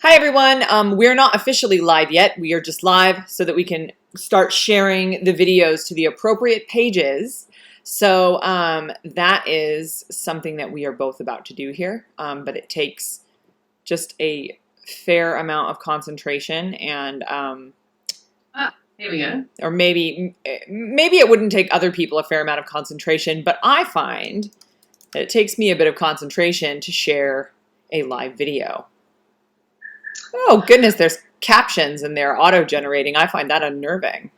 Hi everyone, we're not officially live yet. We are just live so that we can start sharing the videos to the appropriate pages. So that is something that we are both about to do here, but it takes just a fair amount of concentration and here we go. Or maybe it wouldn't take other people a fair amount of concentration, but I find that it takes me a bit of concentration to share a live video. Oh goodness, there's captions and they're auto-generating. I find that unnerving.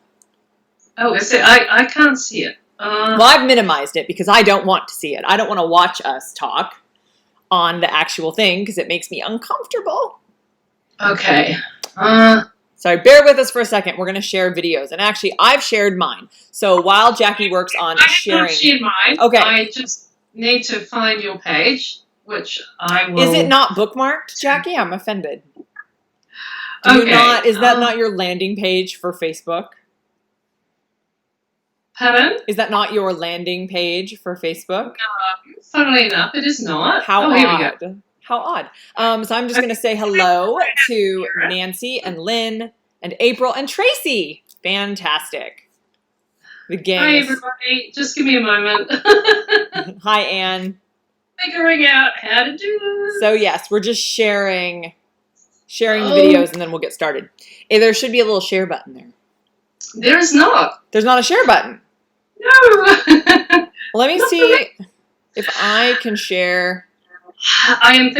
Oh, is it? I can't see it. Well, I've minimized it because I don't want to see it. I don't want to watch us talk on the actual thing because it makes me uncomfortable. Okay. So bear with us for a second. We're going to share videos. And actually, I've shared mine. So while Jackie works on sharing... I have not shared mine. Okay. I just need to find your page, which I will... Is it not bookmarked, Jackie? I'm offended. Okay. Is that not your landing page for Facebook? Pardon? Is that not your landing page for Facebook? No, funnily enough, it is not. How odd. Here we go. How odd. So I'm just going to say hello to Nancy and Lynn and April and Tracy. Fantastic. The gang. Hi, everybody. Just give me a moment. Hi, Anne. Figuring out how to do this. So yes, we're just sharing the videos and then we'll get started. There should be a little share button there. There is not. There's not a share button. No. Let me see if I can share. I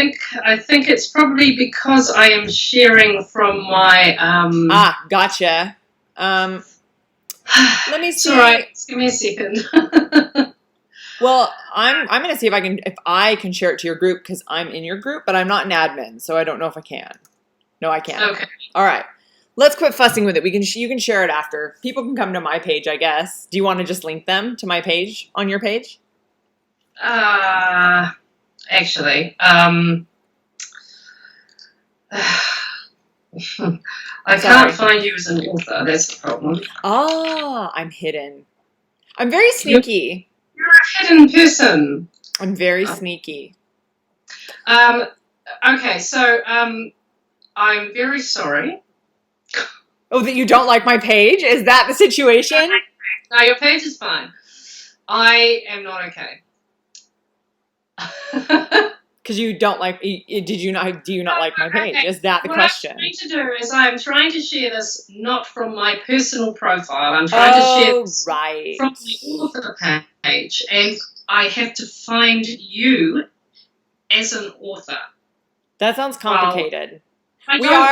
think it's probably because I am sharing from my Gotcha. Let me see. It's all right. Just give me a second. Well, I'm going to see if I can share it to your group because I'm in your group, but I'm not an admin, so I don't know if I can. No, I can't. Okay. All right. Let's quit fussing with it. You can share it after. People can come to my page, I guess. Do you want to just link them to my page on your page? Actually, I can't find you as an author. That's the problem. Ah, I'm hidden. I'm very sneaky. You're a hidden person. I'm very sneaky. Okay, so I'm very sorry. Oh, that you don't like my page? Is that the situation? No, your page is fine. I am not okay. Because you don't like, do you not like my page? Is that the question? What I'm trying to do is I'm trying to share this not from my personal profile. I'm trying to share this from the author page. And I have to find you as an author. That sounds complicated. Well,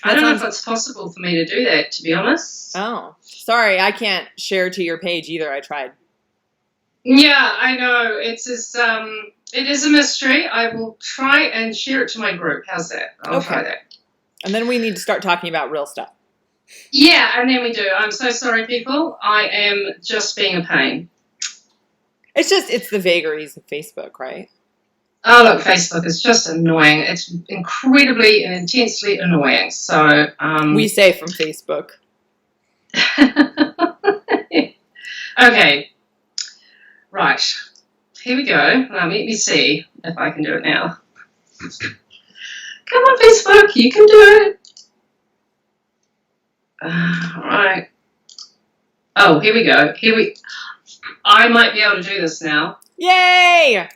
I don't know if it's possible for me to do that, to be honest. Oh, sorry. I can't share to your page either. I tried. Yeah, I know. It is a mystery. I will try and share it to my group. How's that? I'll try that. And then we need to start talking about real stuff. Yeah, and then we do. I'm so sorry, people. I am just being a pain. It's the vagaries of Facebook, right? Oh, look, Facebook is just annoying. It's incredibly and intensely annoying. So, we say from Facebook. Okay. Right. Here we go. Now, let me see if I can do it now. Come on, Facebook. You can do it. Right. Oh, here we go. I might be able to do this now. Yay!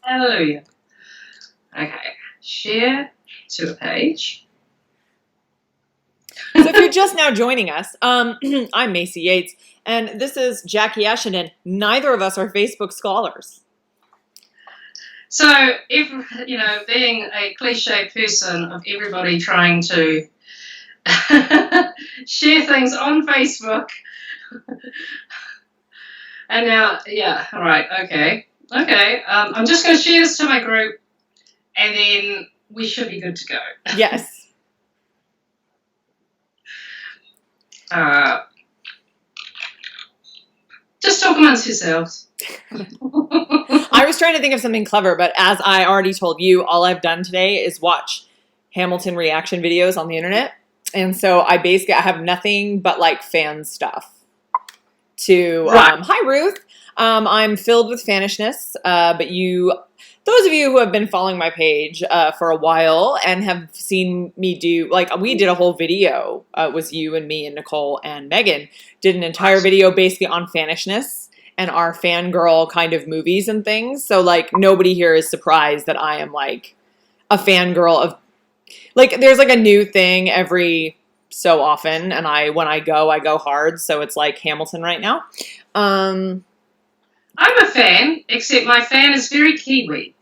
Hallelujah. Okay. Share to a page. So if you're just now joining us, I'm Maisey Yates, and this is Jackie Ashenden. Neither of us are Facebook scholars. So, if, being a cliche person of everybody trying to share things on Facebook, and now, yeah, all right, okay. I'm just going to share this to my group, and then we should be good to go. Yes. Just talk amongst yourselves. I was trying to think of something clever, but as I already told you, all I've done today is watch Hamilton reaction videos on the internet. And so I have nothing but like fan stuff to, Hi Ruth. I'm filled with fanishness, but those of you who have been following my page for a while and have seen me do, like, we did a whole video, it was you and me and Nicole and Megan, did an entire video basically on fanishness and our fangirl kind of movies and things. So, like, nobody here is surprised that I am, like, a fangirl of, like, there's, like, a new thing every so often, and when I go hard, so it's like Hamilton right now. I'm a fan, except my fan is very Kiwi.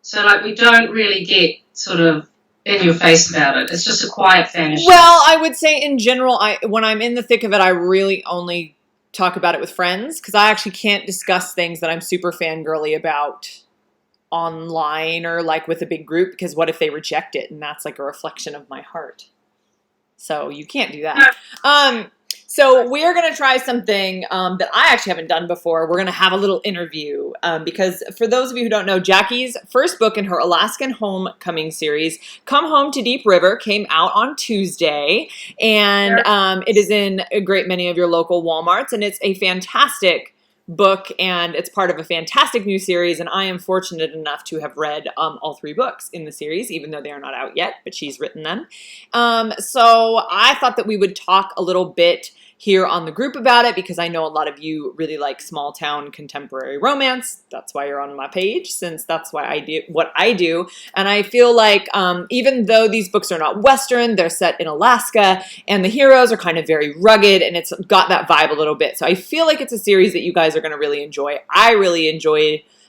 So, like, we don't really get sort of in your face about it. It's just a quiet fanishness. Well, I would say in general, when I'm in the thick of it, I really only talk about it with friends, because I actually can't discuss things that I'm super fangirly about online or, like, with a big group, because what if they reject it, and that's, like, a reflection of my heart. So you can't do that. So we're going to try something that I actually haven't done before. We're going to have a little interview because for those of you who don't know, Jackie's first book in her Alaskan Homecoming series, Come Home to Deep River, came out on Tuesday. And it is in a great many of your local Walmarts. And it's a fantastic book, and it's part of a fantastic new series, and I am fortunate enough to have read all 3 books in the series, even though they are not out yet, but she's written them. So I thought that we would talk a little bit here on the group about it, because I know a lot of you really like small town contemporary romance. That's why you're on my page, since that's why I do what I do. And I feel like even though these books are not Western, they're set in Alaska, and the heroes are kind of very rugged, and it's got that vibe a little bit. So I feel like it's a series that you guys are going to really enjoy. I really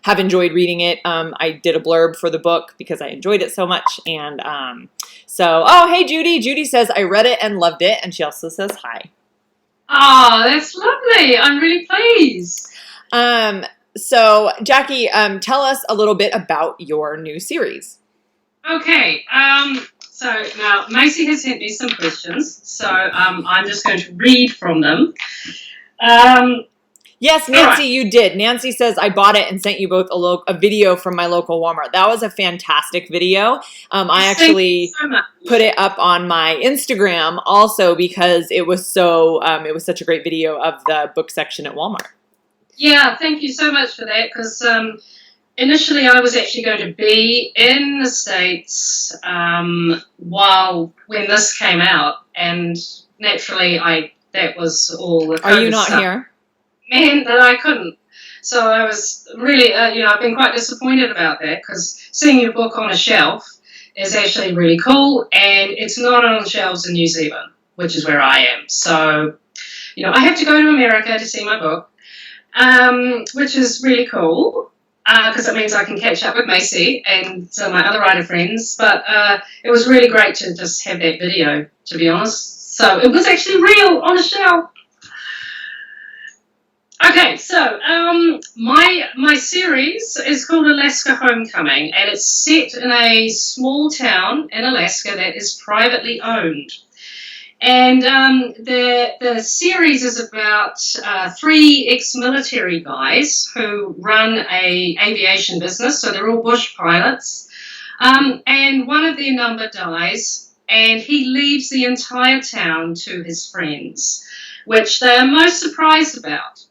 have enjoyed reading it. I did a blurb for the book because I enjoyed it so much. And oh, hey, Judy. Judy says, I read it and loved it. And she also says hi. Oh, that's lovely. I'm really pleased. So, Jackie, tell us a little bit about your new series. Okay. So now Maisey has sent me some questions. So I'm just going to read from them. Yes, Nancy, you did. Nancy says, I bought it and sent you both a video from my local Walmart. That was a fantastic video. I actually put it up on my Instagram also because it was such a great video of the book section at Walmart. Yeah, thank you so much for that, because initially I was actually going to be in the States when this came out, and naturally that was all the Are you not here? Man, that I couldn't. So I was really, I've been quite disappointed about that, because seeing your book on a shelf is actually really cool, and it's not on shelves in New Zealand, which is where I am. So, I have to go to America to see my book, which is really cool, because it means I can catch up with Maisey and my other writer friends. But it was really great to just have that video, to be honest. So it was actually real on a shelf. Okay, so my series is called Alaskan Homecoming, and it's set in a small town in Alaska that is privately owned. And the series is about 3 ex-military guys who run a aviation business, so they're all bush pilots. And one of their number dies, and he leaves the entire town to his friends, which they are most surprised about,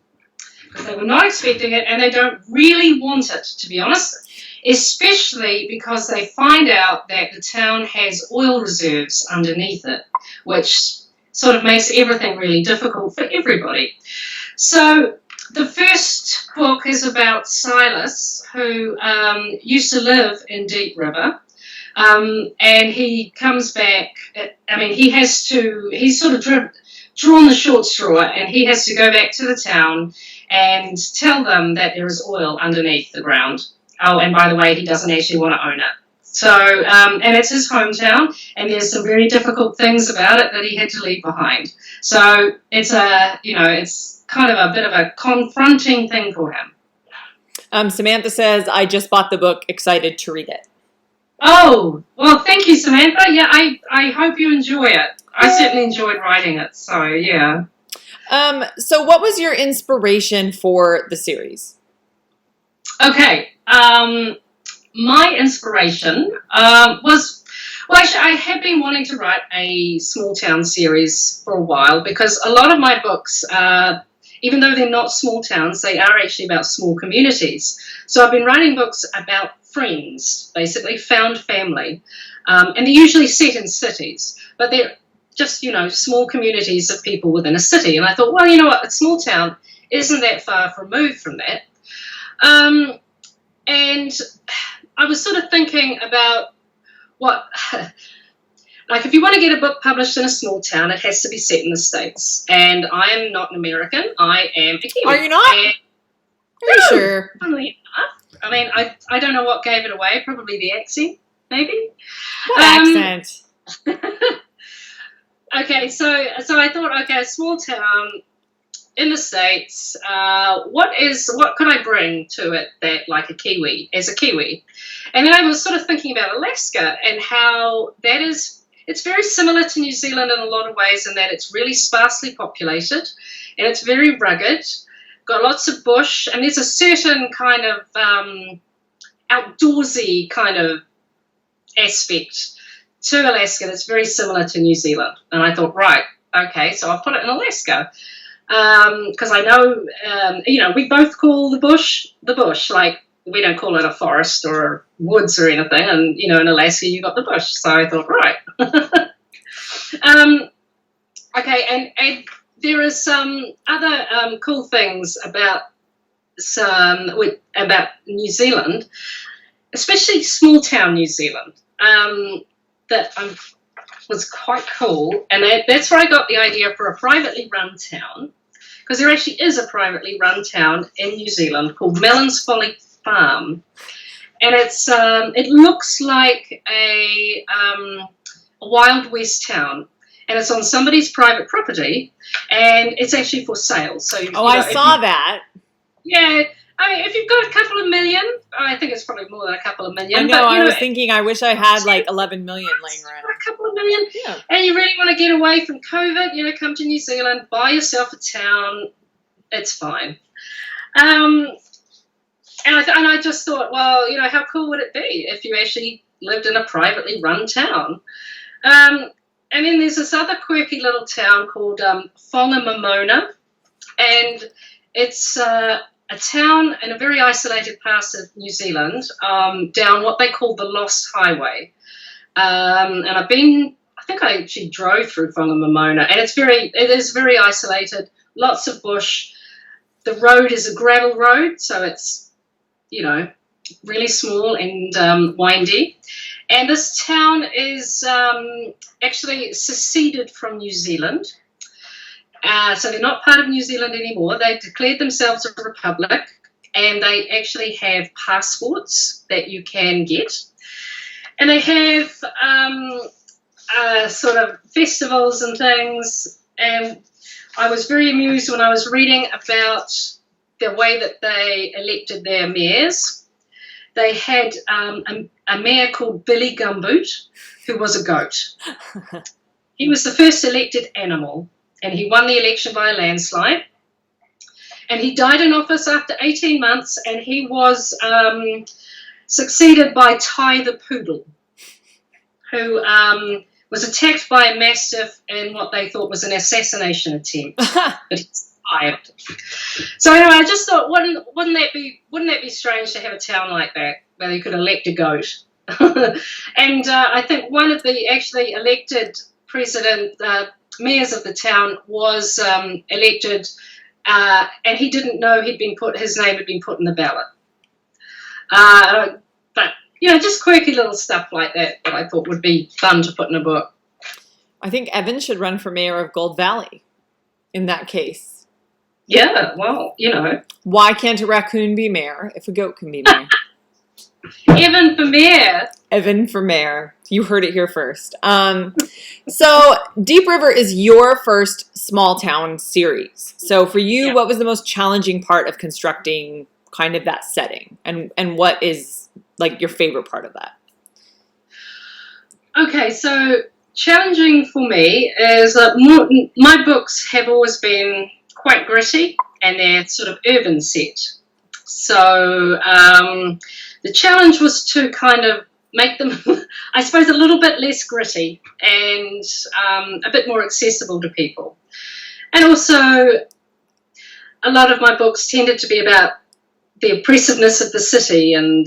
because they were not expecting it, and they don't really want it, to be honest, especially because they find out that the town has oil reserves underneath it, which sort of makes everything really difficult for everybody. So the first book is about Silas, who used to live in Deep River, and he comes back. He's sort of drawn the short straw, and he has to go back to the town and tell them that there is oil underneath the ground. Oh, and by the way, he doesn't actually want to own it. So, and it's his hometown, and there's some very difficult things about it that he had to leave behind. So it's it's kind of a bit of a confronting thing for him. Samantha says, I just bought the book, excited to read it. Oh, well, thank you, Samantha. Yeah, I hope you enjoy it. I certainly enjoyed writing it, so yeah. So what was your inspiration for the series? Okay, my inspiration was, well, actually, I have been wanting to write a small town series for a while, because a lot of my books, even though they're not small towns, they are actually about small communities. So I've been writing books friends, basically found family, and they're usually set in cities, but they're just, small communities of people within a city. And I thought, well, you know what, a small town isn't that far removed from that. And I was sort of thinking about what, like, if you want to get a book published in a small town, it has to be set in the States. And I am not an American. I am a Kiwi. Are you not? Are you sure? Funnily enough. I mean, I don't know what gave it away. Probably the accent, maybe. What accent? Okay, so I thought, okay, a small town in the States, what could I bring to it that, like, as a Kiwi? And then I was sort of thinking about Alaska and how it's very similar to New Zealand in a lot of ways, in that it's really sparsely populated and it's very rugged, got lots of bush, and there's a certain kind of outdoorsy kind of aspect to Alaska that's very similar to New Zealand. And I thought, right, okay, so I'll put it in Alaska. Because I know, we both call the bush, like, we don't call it a forest or woods or anything. And, in Alaska, you got the bush. So I thought, right. Okay, and there are some other cool things about New Zealand, especially small town New Zealand, that was quite cool. And that's where I got the idea for a privately run town, because there actually is a privately run town in New Zealand called Mellons Folly Farm. And it looks like a Wild West town. And it's on somebody's private property, and it's actually for sale. So I saw that. Yeah. I mean, if you've got a couple of million, I think it's probably more than a couple of million. I know, I was thinking I wish I had like 11 million laying around. A couple of million. Yeah. And you really want to get away from COVID, come to New Zealand, buy yourself a town. It's fine. And I just thought, well, how cool would it be if you actually lived in a privately run town? And then there's this other quirky little town called Whangamamona, and it's a town in a very isolated part of New Zealand, down what they call the Lost Highway. And I think I actually drove through Whangamamona, and it is very isolated, lots of bush. The road is a gravel road, so it's, really small and windy. And this town is actually seceded from New Zealand. So they're not part of New Zealand anymore. They declared themselves a republic, and they actually have passports that you can get. And they have sort of festivals and things. And I was very amused when I was reading about the way that they elected their mayors. They had a mayor called Billy Gumboot, who was a goat. He was the first elected animal, and he won the election by a landslide. And he died in office after 18 months, and he was succeeded by Ty the poodle, who was attacked by a mastiff in what they thought was an assassination attempt. But he survived. So anyway, I just thought, wouldn't that be strange to have a town like that where you could elect a goat? And I think one of the actually elected mayors of the town was elected, and he didn't know his name had been put in the ballot. But just quirky little stuff like that I thought would be fun to put in a book. I think Evan should run for mayor of Gold Valley in that case. Yeah, well, Why can't a raccoon be mayor if a goat can be mayor? Evan for mayor. Evan for mayor. You heard it here first. So Deep River is your first small town series. So for you, What was the most challenging part of constructing kind of that setting? And what is like your favorite part of that? Okay, so challenging for me is my books have always been quite gritty, and they're sort of urban set. So the challenge was to kind of make them, I suppose, a little bit less gritty and a bit more accessible to people. And also, a lot of my books tended to be about the oppressiveness of the city and,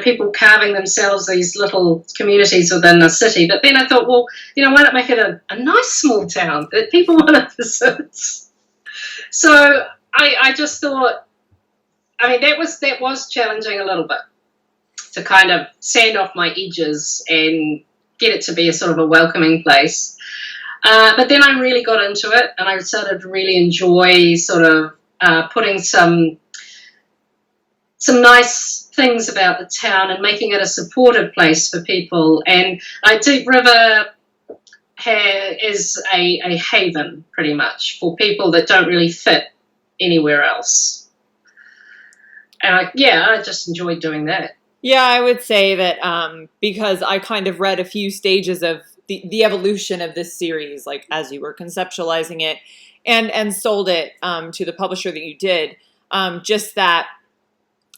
people carving themselves these little communities within the city. But then I thought, well, why not make it a nice small town that people want to visit? So I just thought, that was challenging a little bit to kind of sand off my edges and get it to be a sort of a welcoming place. But then I really got into it, and I started to really enjoy sort of putting some nice things about the town and making it a supportive place for people. And Deep River is a haven, pretty much, for people that don't really fit anywhere else. And I just enjoyed doing that. Yeah, I would say that because I kind of read a few stages of the evolution of this series, like as you were conceptualizing it and sold it to the publisher that you did, just that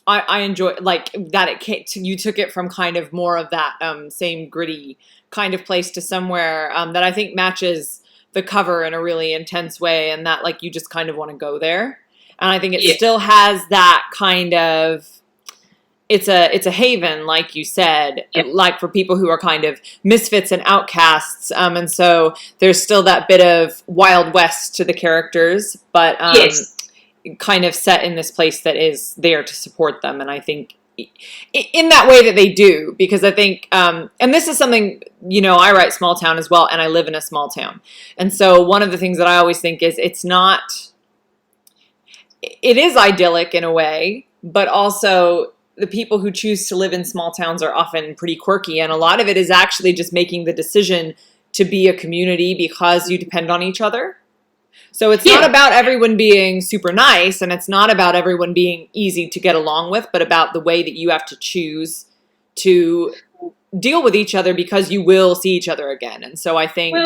I enjoy, like, that you took it from kind of more of that same gritty kind of place to somewhere that I think matches the cover in a really intense way, and that, like, you just kind of want to go there. And I think it still has that kind of, it's a haven, like you said, like for people who are kind of misfits and outcasts. And so there's still that bit of Wild West to the characters, but kind of set in this place that is there to support them. And I think in that way that they do, because I think, and this is something, I write small town as well, and I live in a small town. And so one of the things that I always think is it is idyllic in a way, but also the people who choose to live in small towns are often pretty quirky. And a lot of it is actually just making the decision to be a community because you depend on each other. So it's not about everyone being super nice, and it's not about everyone being easy to get along with, but about the way that you have to choose to deal with each other because you will see each other again. And so I think,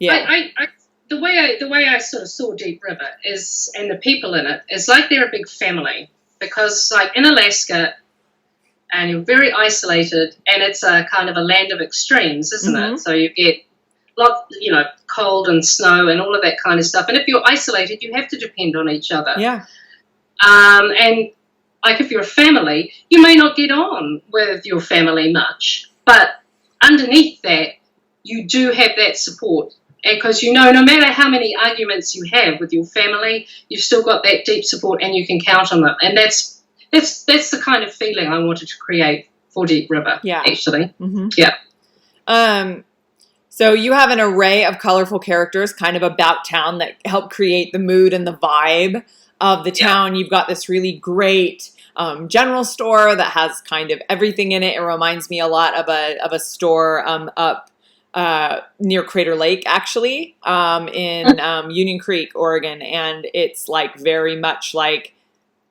the way I sort of saw Deep River is, and the people in it, is like they're a big family, because like in Alaska, and you're very isolated, and it's a kind of a land of extremes, isn't it? So you get cold and snow and all of that kind of stuff. And if you're isolated, you have to depend on each other. Yeah. And like if you're a family, you may not get on with your family much, but underneath that, you do have that support. Because no matter how many arguments you have with your family, you've still got that deep support, and you can count on them. And that's the kind of feeling I wanted to create for Deep River. Yeah, actually. Mm-hmm. Yeah. So you have an array of colorful characters kind of about town that help create the mood and the vibe of the town. You've got this really great general store that has kind of everything in it. It reminds me a lot of a store up near Crater Lake, actually, in Union Creek, Oregon. And it's like very much like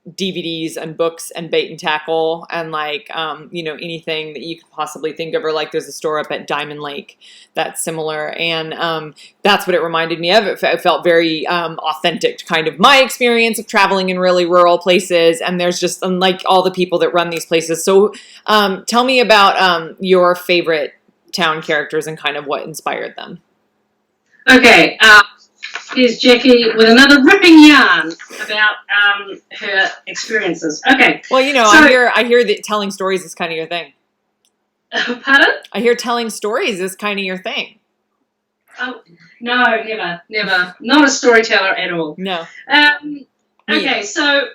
DVDs and books and bait and tackle and like, anything that you could possibly think of. Or like there's a store up at Diamond Lake that's similar. And that's what it reminded me of. It felt very authentic to kind of my experience of traveling in really rural places. And there's just like all the people that run these places. So tell me about your favorite town characters and kind of what inspired them. Okay, here's Jackie with another ripping yarn about her experiences. Okay. Well, I hear that telling stories is kind of your thing. Pardon? I hear telling stories is kind of your thing. Oh no, never. Not a storyteller at all. No. Okay, so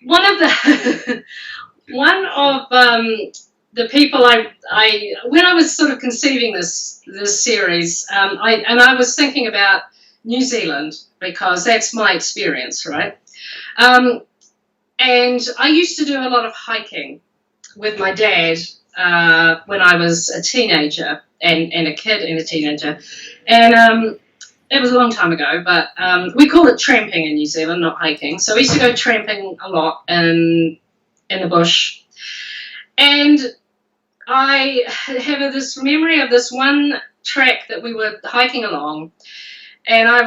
one of the people I when I was sort of conceiving this series, I was thinking about New Zealand because that's my experience, right? And I used to do a lot of hiking with my dad when I was a teenager and a kid and a teenager, and it was a long time ago, but we call it tramping in New Zealand, not hiking. So we used to go tramping a lot in the bush, and I have this memory of this one track that we were hiking along, and I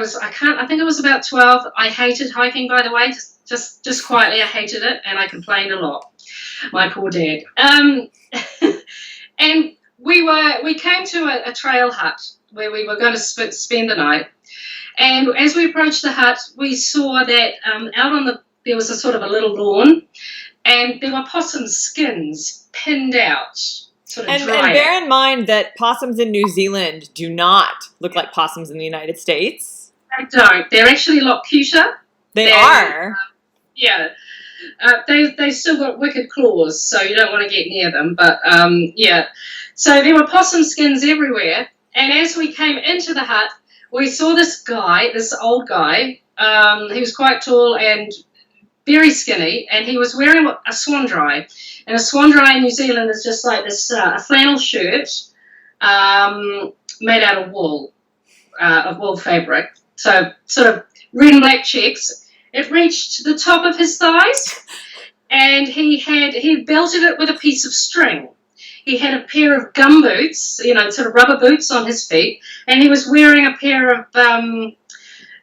think I was about 12. I hated hiking, by the way, just quietly, I hated it, and I complained a lot. My poor dad. And we came to a trail hut where we were going to spend the night, And as we approached the hut, we saw that there was a sort of a little lawn, and there were possum skins pinned out, sort of And dry. bear in mind that possums in New Zealand do not look like possums in the United States. They don't. They're actually a lot cuter. They are. Yeah. They still got wicked claws, so you don't want to get near them. But, yeah. So there were possum skins everywhere. And as we came into the hut, we saw this old guy. He was quite tall and very skinny, and he was wearing a swan-dry. And a swan-dry in New Zealand is just like this a flannel shirt made out of wool fabric. So sort of red and black checks. It reached the top of his thighs, and he belted it with a piece of string. He had a pair of gum boots, sort of rubber boots on his feet, and he was wearing a pair of,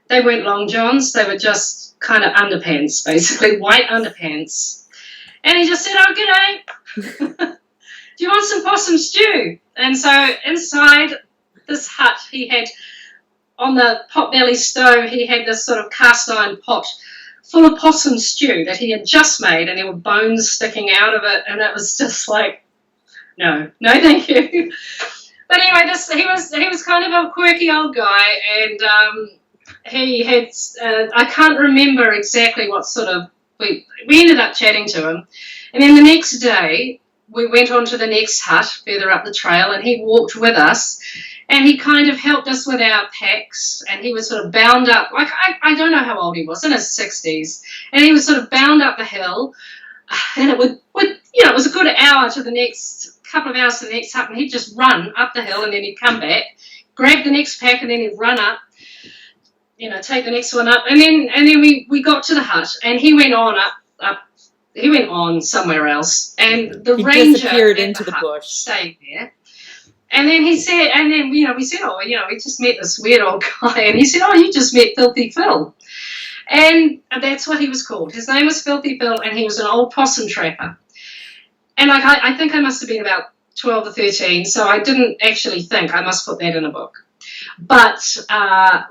they weren't long johns, they were just kind of underpants, basically, white underpants. And he just said, "Oh, g'day. Do you want some possum stew?" And so inside this hut, he had, on the potbelly stove, he had this sort of cast iron pot full of possum stew that he had just made, and there were bones sticking out of it, and it was just like, no, thank you. But anyway, he was kind of a quirky old guy, and he had I can't remember exactly what sort of we ended up chatting to him, and then the next day we went on to the next hut further up the trail, and he walked with us, and he kind of helped us with our packs, and he was sort of bound up, like I don't know how old he was, in his 60s, and he was sort of bound up the hill, and it would it was a good couple of hours to the next hut, and he'd just run up the hill, and then he'd come back, grab the next pack, and then he'd run up, take the next one up, and then we got to the hut, and he went on up. He went on somewhere else, and the ranger disappeared into the bush, stayed there. And then we said, "Oh, we just met this weird old guy," and he said, "Oh, you just met Filthy Phil," and that's what he was called. His name was Filthy Phil, and he was an old possum trapper. And I think I must have been about 12 or 13, so I didn't actually think I must put that in a book. But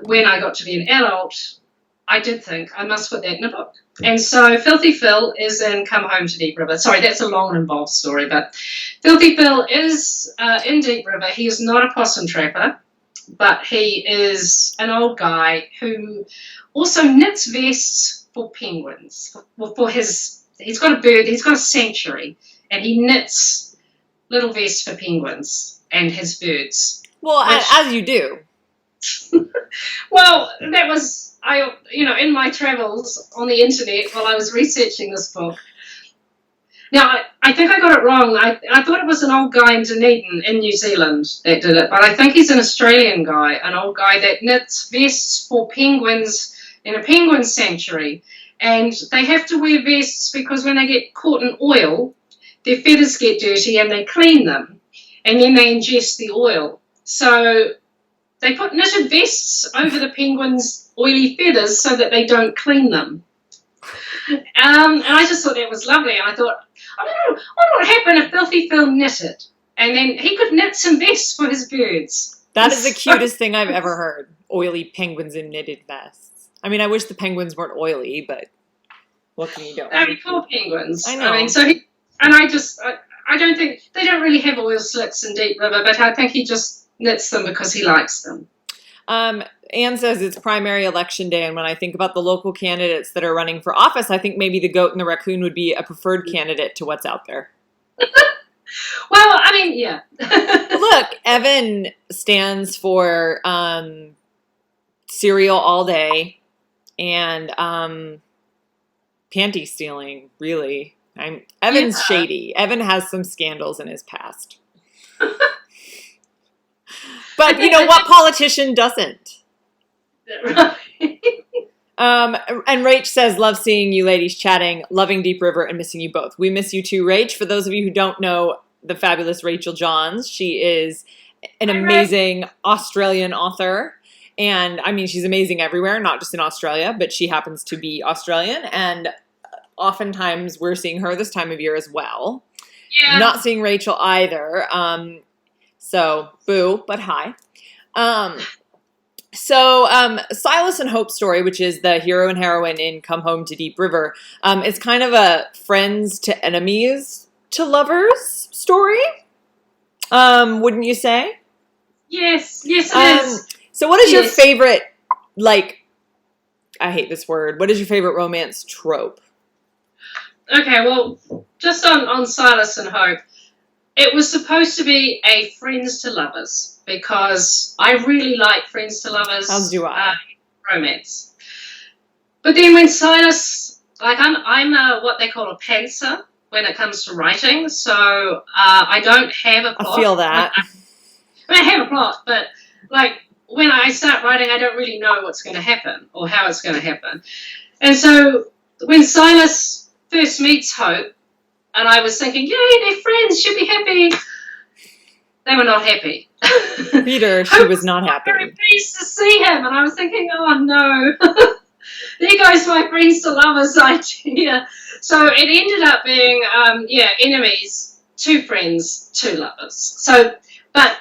when I got to be an adult, I did think I must put that in a book. And so Filthy Phil is in Come Home to Deep River. Sorry, that's a long and involved story, but Filthy Phil is in Deep River. He is not a possum trapper, but he is an old guy who also knits vests for penguins. He's got a bird, he's got a sanctuary, and he knits little vests for penguins and his birds. Well, as you do. Well, that was, in my travels on the internet while I was researching this book. Now, I think I got it wrong. I thought it was an old guy in Dunedin in New Zealand that did it, but I think he's an Australian guy, an old guy that knits vests for penguins in a penguin sanctuary. And they have to wear vests because when they get caught in oil, their feathers get dirty and they clean them, and then they ingest the oil. So they put knitted vests over the penguins' oily feathers so that they don't clean them. And I just thought that was lovely. And I thought, I don't know, what would happen if Filthy Phil knitted? And then he could knit some vests for his birds. That is the cutest thing I've ever heard. Oily penguins in knitted vests. I mean, I wish the penguins weren't oily, but what can you do? I mean, poor penguins. I know. I mean, I don't think, they don't really have oil slicks in Deep River, but I think he just knits them because he likes them. Anne says it's primary election day, and when I think about the local candidates that are running for office, I think maybe the goat and the raccoon would be a preferred candidate to what's out there. Well, I mean, yeah. Look, Evan stands for cereal all day and panty stealing, really. Evan's shady. Evan has some scandals in his past. But you know what politician doesn't? And Rach says, love seeing you ladies chatting, loving Deep River and missing you both. We miss you too, Rach. For those of you who don't know the fabulous Rachel Johns, she is an amazing Australian author. And I mean, she's amazing everywhere, not just in Australia, but she happens to be Australian. And oftentimes we're seeing her this time of year as well. Yeah. Not seeing Rachel either. So boo, but hi. So, Silas and Hope's story, which is the hero and heroine in Come Home to Deep River, is kind of a friends to enemies to lovers story. Wouldn't you say? Yes, it is. So what is your favorite, like, I hate this word, what is your favorite romance trope? Okay, well, just on Silas and Hope, it was supposed to be a friends to lovers, because I really like friends to lovers. As do I. Romance. But then when Silas, like I'm what they call a pantser when it comes to writing, so I don't have a plot. I feel that. I have a plot, but like when I start writing, I don't really know what's going to happen or how it's going to happen. And so when Silas first meets Hope, and I was thinking, yay, they're friends, should be happy. They were not happy. Peter, she was not happy. Very pleased to see him, and I was thinking, oh no, there goes my friends to lovers idea. So it ended up being, enemies to friends to lovers. So, but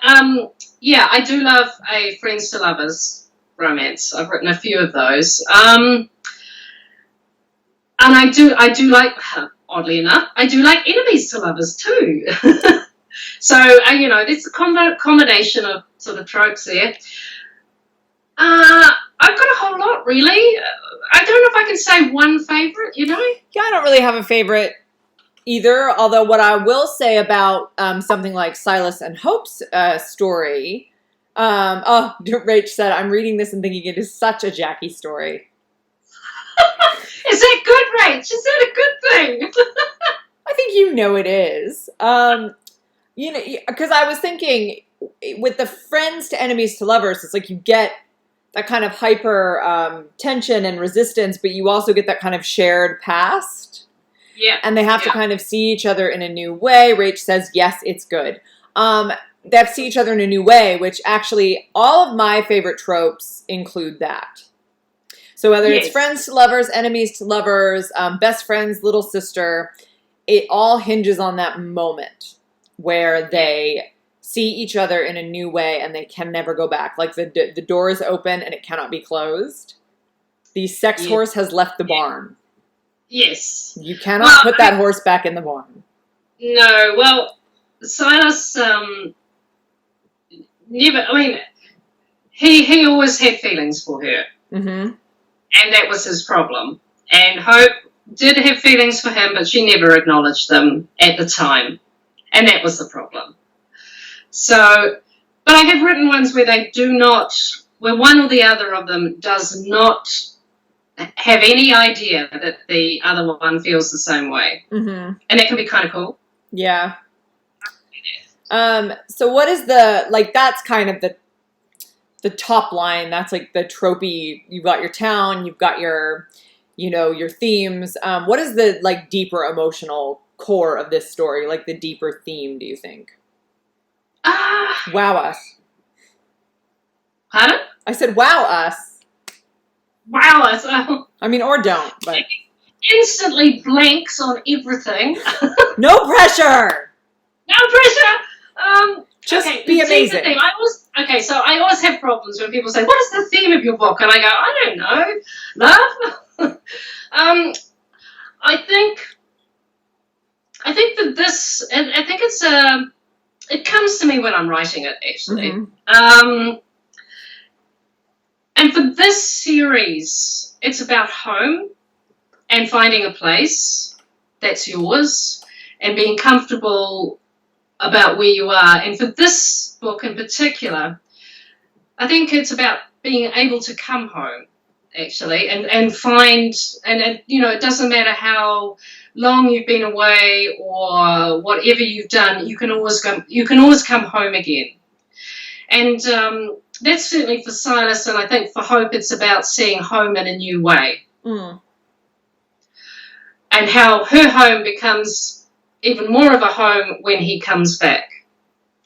yeah, I do love a friends to lovers romance. I've written a few of those, and I do like. Oddly enough, I do like enemies to lovers too. So, there's a combination of sort of tropes there. I've got a whole lot, really. I don't know if I can say one favourite, Yeah, I don't really have a favourite either, although what I will say about something like Silas and Hope's story, Rach said, I'm reading this and thinking it is such a Jackie story. Is that good, Rach? Is that a good thing? I think it is. Because I was thinking with the friends to enemies to lovers, it's like you get that kind of hyper tension and resistance, but you also get that kind of shared past. Yeah. And they have to kind of see each other in a new way. Rach says, yes, it's good. They have to see each other in a new way, which actually all of my favorite tropes include that. So whether it's friends to lovers, enemies to lovers, best friends, little sister, it all hinges on that moment where they see each other in a new way and they can never go back. Like the door is open and it cannot be closed. The sex horse has left the barn. Yes. You cannot put that horse back in the barn. No, well, Silas never, he always had feelings for her. Mm-hmm. And that was his problem. And Hope did have feelings for him, but she never acknowledged them at the time. And that was the problem. So, but I have written ones where where one or the other of them does not have any idea that the other one feels the same way. Mm-hmm. And that can be kind of cool. Yeah. So what is that's kind of the top line, that's like the tropey, you've got your town, you've got your, your themes. What is the deeper emotional core of this story? Like the deeper theme, do you think? Wow us. Pardon? I said wow us. Wow us. Or don't, but. Instantly blanks on everything. No pressure! No pressure! Just be amazing. So I always have problems when people say, what is the theme of your book? And I go, I don't know. Love? I think that this, I think it comes to me when I'm writing it, actually. Mm-hmm. And for this series, it's about home and finding a place that's yours and being comfortable about where you are. And for this book in particular, I think it's about being able to come home, actually, and find, and it doesn't matter how long you've been away or whatever you've done, you can always come home again. And that's certainly for Silas, and I think for Hope it's about seeing home in a new way. Mm. And how her home becomes even more of a home when he comes back.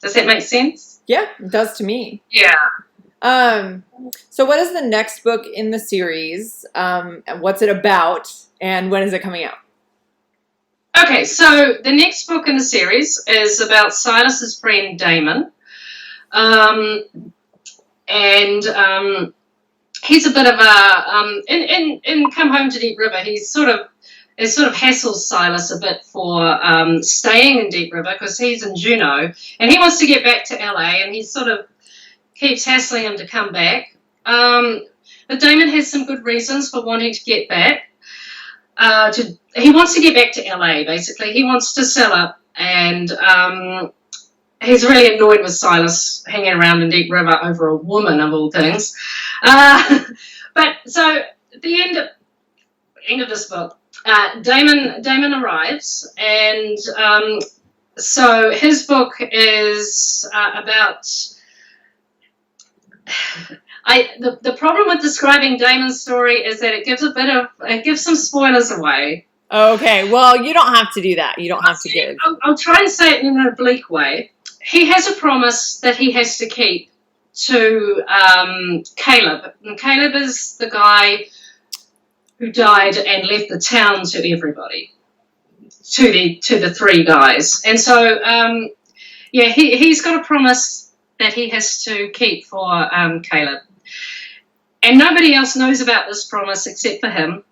Does that make sense? Yeah, it does to me. Yeah. So what is the next book in the series? What's it about? And when is it coming out? Okay, so the next book in the series is about Silas's friend Damon. he's a bit of a in Come Home to Deep River. He's sort of hassles Silas a bit for staying in Deep River because he's in Juneau and he wants to get back to LA, and he sort of keeps hassling him to come back. But Damon has some good reasons for wanting to get back. He wants to get back to LA, basically. He wants to sell up, and he's really annoyed with Silas hanging around in Deep River over a woman, of all things. But so at the end of this book, Damon arrives, and so his book is about... The problem with describing Damon's story is that it gives some spoilers away. Okay, well, you don't have to do that. You don't have to give. I'll try and say it in an oblique way. He has a promise that he has to keep to Caleb. And Caleb is the guy who died and left the town to everybody, to the three guys. And so, he's got a promise that he has to keep for Caleb. And nobody else knows about this promise except for him.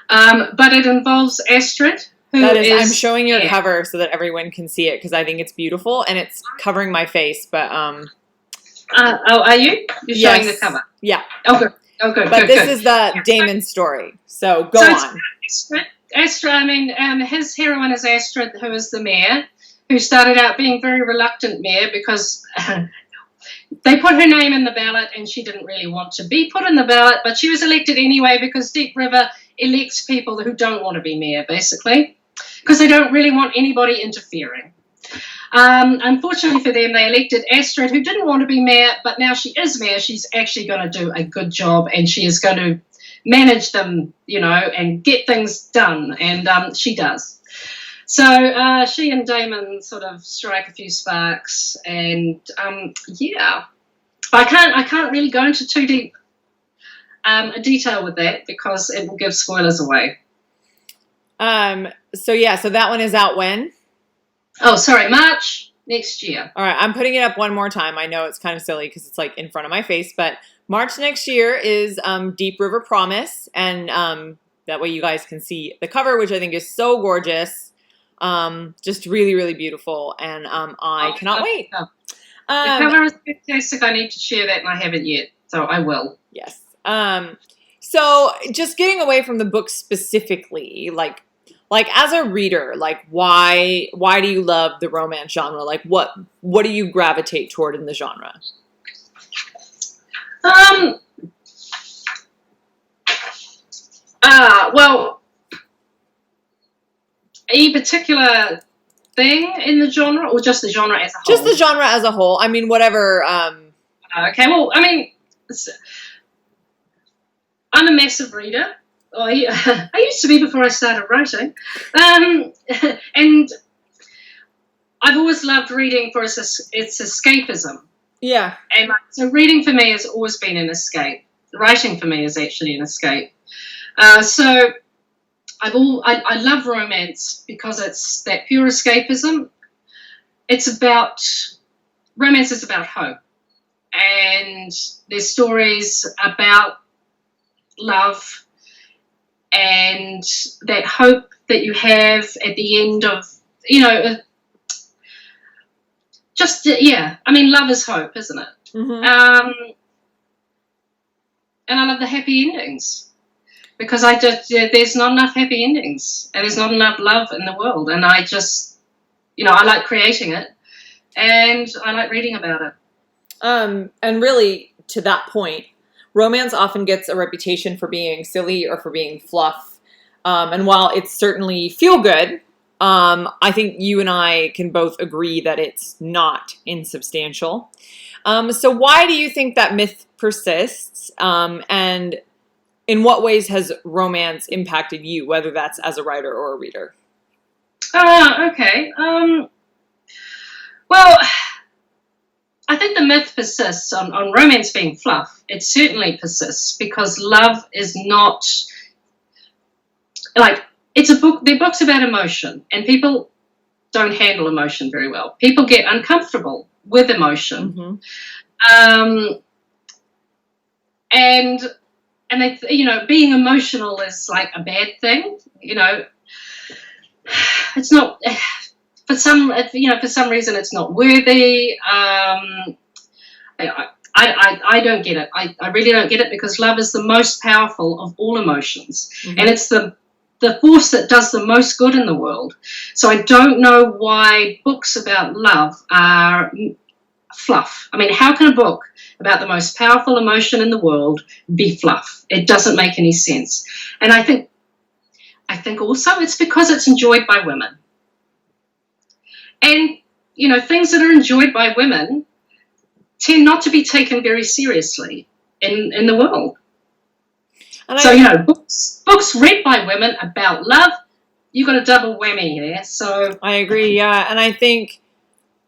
But it involves Astrid, who is... I'm showing your cover so that everyone can see it because I think it's beautiful and it's covering my face, but... are you? You're showing the cover? Yeah. Oh, good. Oh, good. But this is the Damon story, so go on. Astrid, his heroine is Astrid, who is the mayor, who started out being very reluctant mayor because... they put her name in the ballot and she didn't really want to be put in the ballot, but she was elected anyway because Deep River elects people who don't want to be mayor, basically, because they don't really want anybody interfering. Unfortunately for them, they elected Astrid, who didn't want to be mayor, but now she is mayor. She's actually going to do a good job and she is going to manage them, and get things done, and she does. So she and Damon sort of strike a few sparks, and but I can't really go into too deep a detail with that because it will give spoilers away. So that one is out when? Oh, sorry, March next year. All right, I'm putting it up one more time. I know it's kind of silly because it's like in front of my face, but March next year is Deep River Promise, and that way you guys can see the cover, which I think is so gorgeous. Just really, really beautiful, and I cannot wait. The cover is fantastic. I need to share that, and I haven't yet, so I will. Yes. So just getting away from the book specifically, like as a reader, like why do you love the romance genre? Like what do you gravitate toward in the genre? Well, any particular thing in the genre, or just the genre as a whole? Just the genre as a whole. I mean, whatever. Okay, well, I mean, I'm a massive reader. I used to be before I started writing. And I've always loved reading for its escapism. Yeah. And so reading for me has always been an escape. Writing for me is actually an escape. So I love romance because it's that pure escapism. Romance is about hope. And there's stories about love and that hope that you have at the end of, I mean, love is hope, isn't it? Mm-hmm. And I love the happy endings because there's not enough happy endings and there's not enough love in the world. And I just, I like creating it and I like reading about it. And really, to that point, romance often gets a reputation for being silly or for being fluff. And while it's certainly feel good, I think you and I can both agree that it's not insubstantial. So why do you think that myth persists? And in what ways has romance impacted you, whether that's as a writer or a reader? Okay. Well, I think the myth persists on romance being fluff. It certainly persists because love is not it's a book. They're books about emotion, and people don't handle emotion very well. People get uncomfortable with emotion. Mm-hmm. and they, being emotional is like a bad thing. It's not, for some reason it's not worthy. I don't get it. I really don't get it, because love is the most powerful of all emotions, and it's the force that does the most good in the world. So I don't know why books about love are fluff. I mean, how can a book about the most powerful emotion in the world be fluff? It doesn't make any sense. And I think also it's because it's enjoyed by women. And, things that are enjoyed by women tend not to be taken very seriously in the world. And so, books read by women about love, you've got a double whammy there. So I agree, yeah. And I think,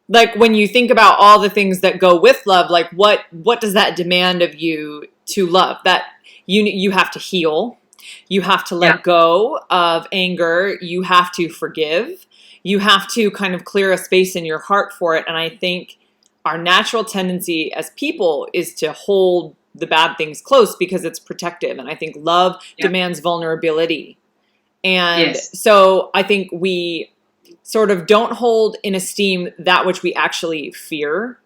like, when you think about all the things that go with love, like, what does that demand of you to love? That you have to heal. You have to let go of anger. You have to forgive. You have to kind of clear a space in your heart for it. And I think our natural tendency as people is to hold the bad things close because it's protective. And I think love demands vulnerability. And so I think we sort of don't hold in esteem that which we actually fear.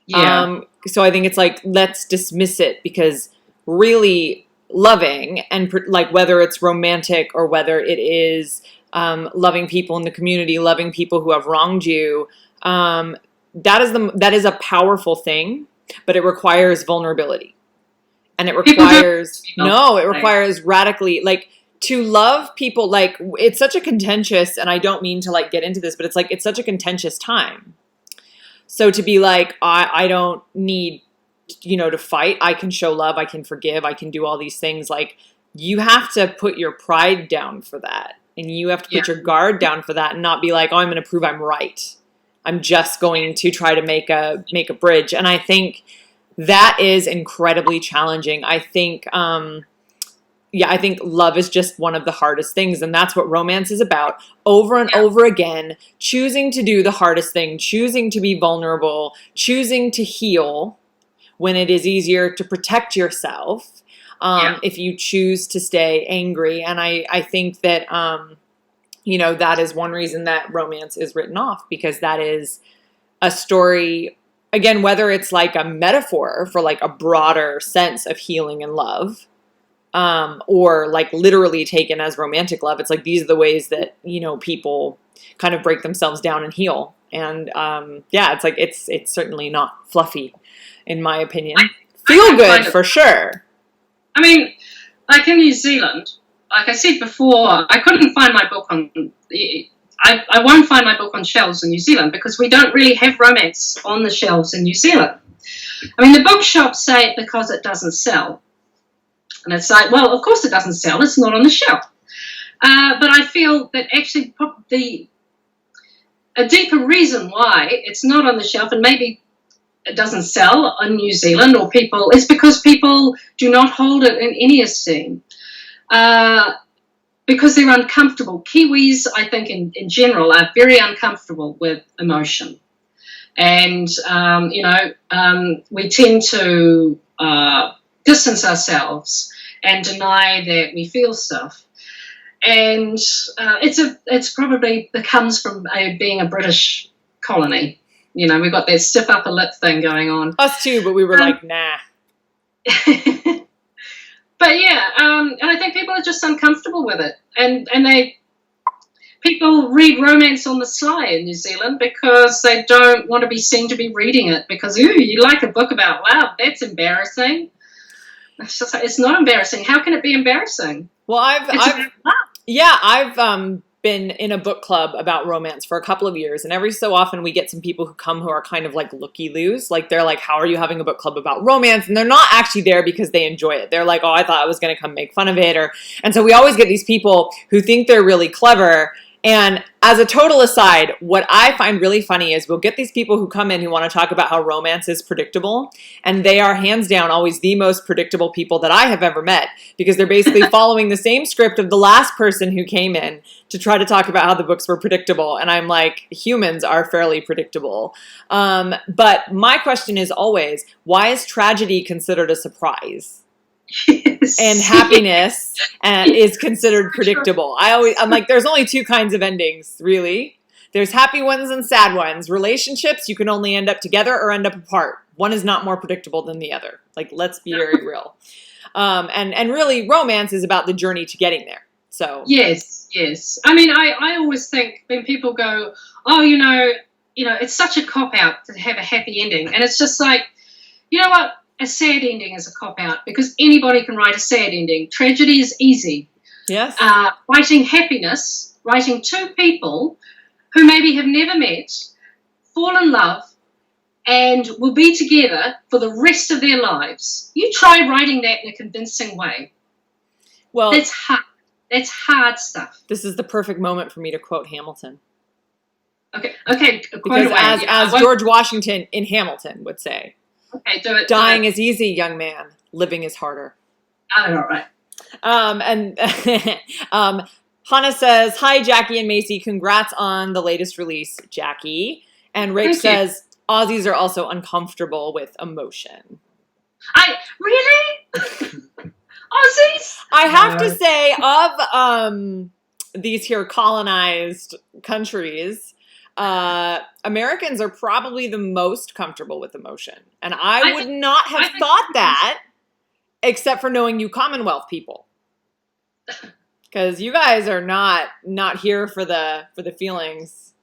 So I think it's like, let's dismiss it, because really loving, and like whether it's romantic or whether it is loving people in the community, loving people who have wronged you, that is a powerful thing, but it requires vulnerability, and it requires radically, like, to love people. Like, it's such a contentious, and I don't mean to like get into this, but it's like, it's such a contentious time. So to be like, I don't need, to fight. I can show love. I can forgive. I can do all these things. Like, you have to put your pride down for that. And you have to put your guard down for that, and not be like, oh, I'm going to prove I'm right. I'm just going to try to make a bridge. And I think that is incredibly challenging. I think, I think love is just one of the hardest things. And that's what romance is about. Over and over again, choosing to do the hardest thing, choosing to be vulnerable, choosing to heal when it is easier to protect yourself. If you choose to stay angry. And I think that, that is one reason that romance is written off, because that is a story, again, whether it's like a metaphor for like a broader sense of healing and love, or like literally taken as romantic love. It's like, these are the ways that, people kind of break themselves down and heal. And it's like, it's certainly not fluffy, in my opinion. Feel good for sure. I mean, like in New Zealand, like I said before, I couldn't find my book on. I won't find my book on shelves in New Zealand, because we don't really have romance on the shelves in New Zealand. I mean, the bookshops say it because it doesn't sell. And it's like, well, of course it doesn't sell. It's not on the shelf. But I feel that actually a deeper reason why it's not on the shelf, and maybe it doesn't sell in New Zealand, or it's because people do not hold it in any esteem, because they're uncomfortable. Kiwis, I think, in general, are very uncomfortable with emotion. And, we tend to distance ourselves and deny that we feel stuff. And it's probably comes from being a British colony. We've got that stiff upper lip thing going on. Us too, but we were like, nah. But and I think people are just uncomfortable with it. And people read romance on the sly in New Zealand because they don't want to be seen to be reading it, because, ooh, you like a book about love, that's embarrassing. It's just like, it's not embarrassing. How can it be embarrassing? Well, I've been in a book club about romance for a couple of years, and every so often we get some people who come who are kind of like looky-loos. Like, they're like, how are you having a book club about romance? And they're not actually there because they enjoy it. They're like, oh, I thought I was going to come make fun of it. And so we always get these people who think they're really clever, And as a total aside, what I find really funny is we'll get these people who come in who want to talk about how romance is predictable, and they are hands down always the most predictable people that I have ever met, because they're basically following the same script of the last person who came in to try to talk about how the books were predictable. And I'm like, humans are fairly predictable. But my question is always, why is tragedy considered a surprise? Yes. And happiness is considered predictable. I'm like, there's only two kinds of endings, really. There's happy ones and sad ones. Relationships, you can only end up together or end up apart. One is not more predictable than the other. Like, let's be very real. And really, romance is about the journey to getting there. So yes. I mean, I always think when people go, oh, you know, it's such a cop-out to have a happy ending. And it's just like, you know what? A sad ending is a cop-out because anybody can write a sad ending. Tragedy is easy. Yes. Writing happiness, writing two people who maybe have never met, fall in love, and will be together for the rest of their lives. You try writing that in a convincing way. Well, that's hard. That's hard stuff. This is the perfect moment for me to quote Hamilton. Okay. Because as George Washington in Hamilton would say, okay, do it. Dying is easy, young man. Living is harder. Oh, all right. And Hannah says, hi, Jackie and Maisey. Congrats on the latest release, Jackie. And Rach says, Aussies are also uncomfortable with emotion. Really? Aussies? I have to say, of these here colonized countries, Americans are probably the most comfortable with emotion. And I would not have thought that except for knowing you Commonwealth people. Because you guys are not here for the feelings.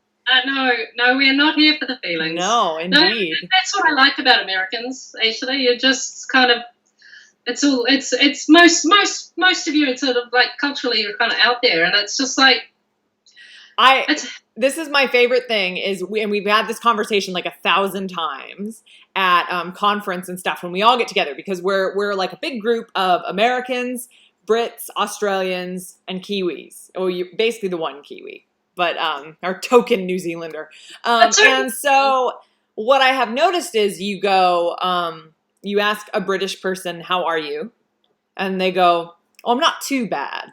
No, we're not here for the feelings. No, indeed. No, that's what I like about Americans, actually. You're just kind of, it's most of you, it's sort of like culturally you're kind of out there, and it's just like, this is my favorite thing is, and we've had this conversation like 1,000 times at conference and stuff when we all get together, because we're like a big group of Americans, Brits, Australians, and Kiwis. Oh, you basically the one Kiwi, but our token New Zealander. And so what I have noticed is you go, you ask a British person, how are you? And they go, oh, I'm not too bad.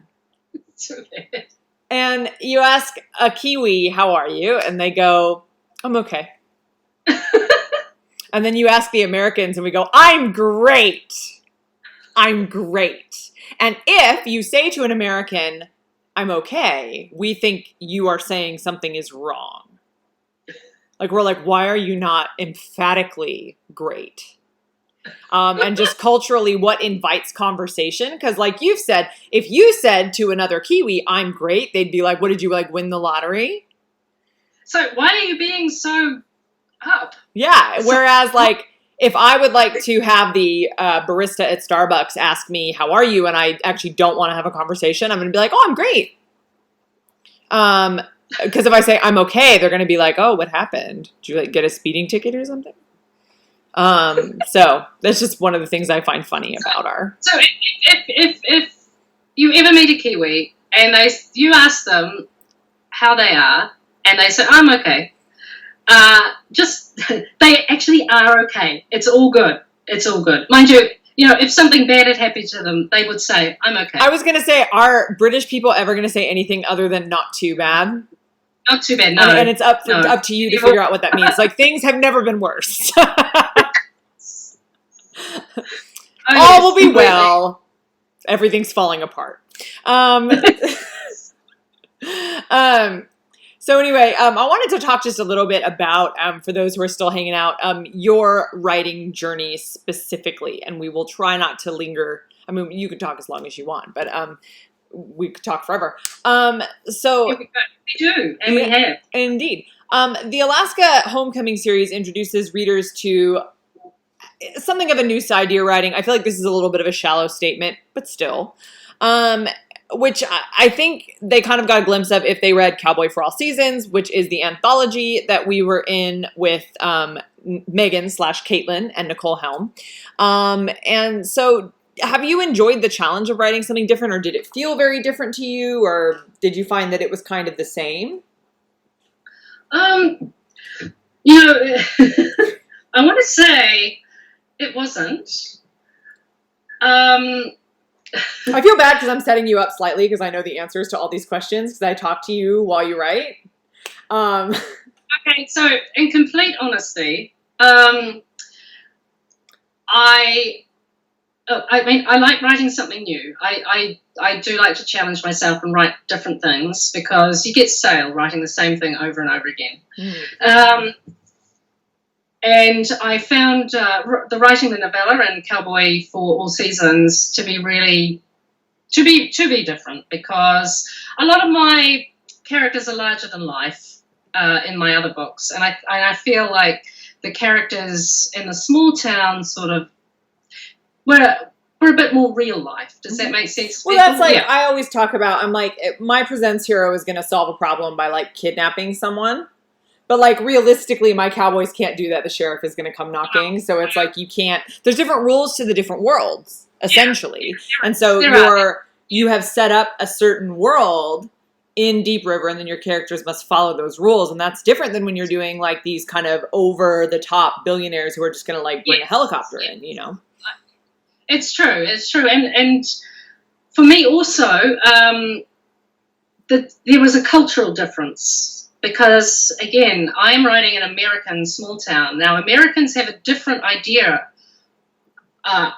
Too bad. And you ask a Kiwi, how are you? And they go, I'm okay. And then you ask the Americans and we go, I'm great. I'm great. And if you say to an American, I'm okay, we think you are saying something is wrong. Like, we're like, why are you not emphatically great? And just culturally, what invites conversation? Because like you've said, if you said to another Kiwi, I'm great, they'd be like, what, did you like win the lottery? So why are you being so up? Yeah. Whereas like, if I would like to have the barista at Starbucks ask me, how are you? And I actually don't want to have a conversation, I'm going to be like, oh, I'm great. Because if I say I'm okay, they're going to be like, oh, what happened? Did you like get a speeding ticket or something? So that's just one of the things I find funny about our. So if you ever meet a Kiwi and you ask them how they are and they say, I'm okay. They actually are okay. It's all good. It's all good. Mind you, if something bad had happened to them, they would say, I'm okay. I was going to say, are British people ever going to say anything other than not too bad? Not too bad, no. And it's up to you to figure out what that means. Like, things have never been worse. All will be well. Everything's falling apart. So anyway, I wanted to talk just a little bit about, for those who are still hanging out, your writing journey specifically. And we will try not to linger. I mean, you can talk as long as you want, but we could talk forever. So we do, and we have. Indeed. The Alaska Homecoming series introduces readers to something of a new side to your writing. I feel like this is a little bit of a shallow statement, but still. Which I think they kind of got a glimpse of if they read Cowboy for All Seasons, which is the anthology that we were in with Megan / Caitlin and Nicole Helm. And so have you enjoyed the challenge of writing something different, or did it feel very different to you, or did you find that it was kind of the same? You know, I want to say it wasn't. I feel bad because I'm setting you up slightly because I know the answers to all these questions because I talk to you while you write. Okay, so in complete honesty, I like writing something new. I do like to challenge myself and write different things because you get stale writing the same thing over and over again. And I found the writing the novella and Cowboy for All Seasons to be really to be different because a lot of my characters are larger than life in my other books, and I feel like the characters in the small town sort of were a bit more real life. Does that make sense? Well, that's like I always talk about. I'm like, my presents hero is going to solve a problem by like kidnapping someone. But, like, realistically, my cowboys can't do that. The sheriff is going to come knocking. So it's like you can't... There's different rules to the different worlds, essentially. And so you have set up a certain world in Deep River, and then your characters must follow those rules. And that's different than when you're doing, like, these kind of over-the-top billionaires who are just going to, like, bring a helicopter in, you know? It's true. It's true. And for me also, there was a cultural difference. Because, again, I'm writing an American small town. Now, Americans have a different idea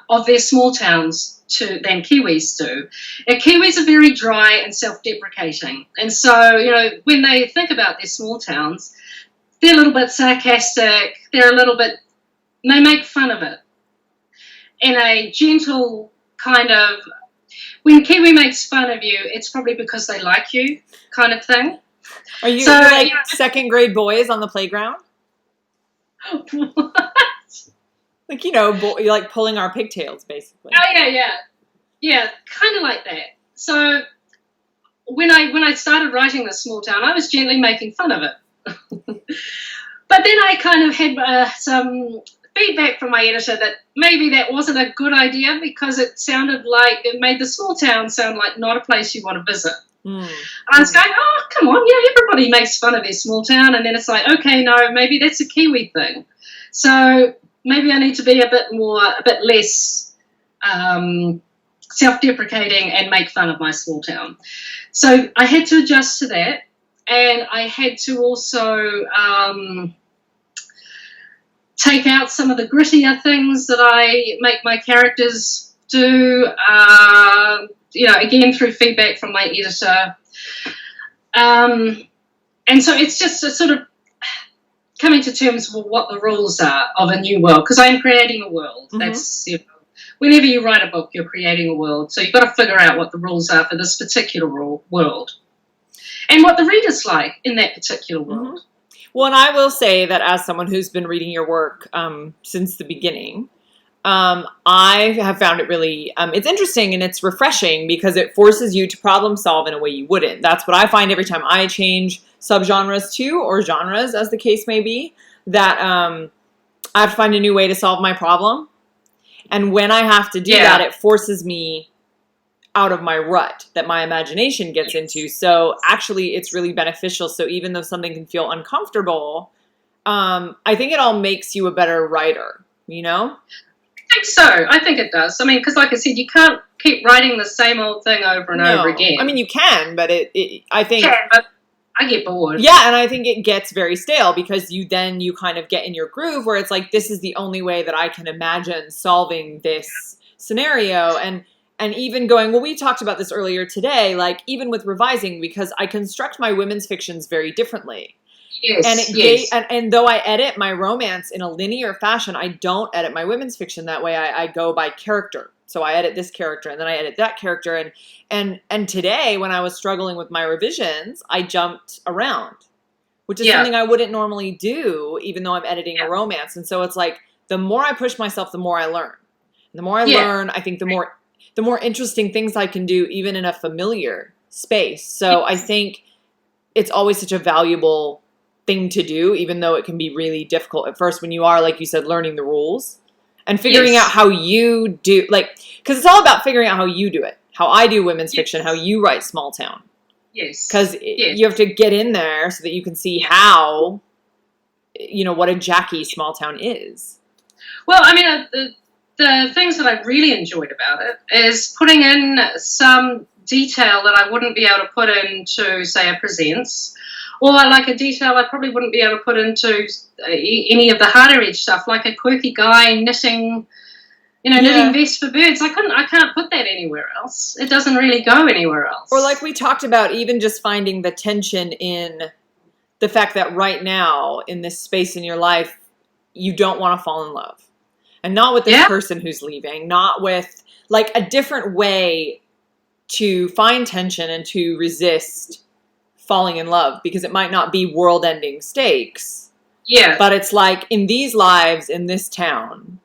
of their small towns than Kiwis do. And Kiwis are very dry and self-deprecating. And so, you know, when they think about their small towns, they're a little bit sarcastic. They make fun of it in a gentle kind of, when Kiwi makes fun of you, it's probably because they like you kind of thing. Are you like second grade boys on the playground? What? Like, you know, you're like pulling our pigtails, basically. Oh, yeah, kind of like that. So when I started writing this small town, I was gently making fun of it. But then I kind of had some feedback from my editor that maybe that wasn't a good idea because it made the small town sound like not a place you want to visit. I was going, oh, come on, yeah, everybody makes fun of their small town. And then it's like, okay, no, maybe that's a Kiwi thing. So maybe I need to be a bit less self-deprecating and make fun of my small town. So I had to adjust to that. And I had to also take out some of the grittier things that I make my characters do, you know, again, through feedback from my editor. And so it's just a sort of coming to terms with what the rules are of a new world, because I'm creating a world. That's, you know, whenever you write a book, you're creating a world. So you've got to figure out what the rules are for this particular world and what the reader's like in that particular world. Well, and I will say that as someone who's been reading your work since the beginning, I have found it really, it's interesting and it's refreshing because it forces you to problem solve in a way you wouldn't. That's what I find every time I change subgenres too, or genres as the case may be, that I have to find a new way to solve my problem. And when I have to do that, it forces me out of my rut that my imagination gets into. So actually it's really beneficial. So even though something can feel uncomfortable, I think it all makes you a better writer, you know? I think so. I think it does. I mean, because like I said, you can't keep writing the same old thing over and over again. I mean, you can, but I think... but I get bored. Yeah, and I think it gets very stale because you kind of get in your groove where it's like, this is the only way that I can imagine solving this scenario. And even going, well, we talked about this earlier today, like even with revising, because I construct my women's fictions very differently. Yes, and though I edit my romance in a linear fashion, I don't edit my women's fiction that way. I go by character. So I edit this character and then I edit that character. And today when I was struggling with my revisions, I jumped around, which is something I wouldn't normally do, even though I'm editing a romance. And so it's like, the more I push myself, the more I learn. And the more I learn, I think the more interesting things I can do, even in a familiar space. So I think it's always such a valuable thing to do, even though it can be really difficult at first when you are, like you said, learning the rules. and figuring out how you do, like, because it's all about figuring out how you do it, how I do women's fiction, how you write small town. Yes. Because you have to get in there so that you can see how, what a Jackie small town is. Well, I mean, the things that I really enjoyed about it is putting in some detail that I wouldn't be able to put into, say, a presents, or like a detail I probably wouldn't be able to put into any of the harder edge stuff, like a quirky guy knitting, knitting vests for birds. I can't put that anywhere else. It doesn't really go anywhere else. Or like we talked about, even just finding the tension in the fact that right now, in this space in your life, you don't want to fall in love. And not with this person who's leaving, not with, like, a different way to find tension and to resist falling in love, because it might not be world-ending stakes. Yeah. But it's like, in these lives, in this town,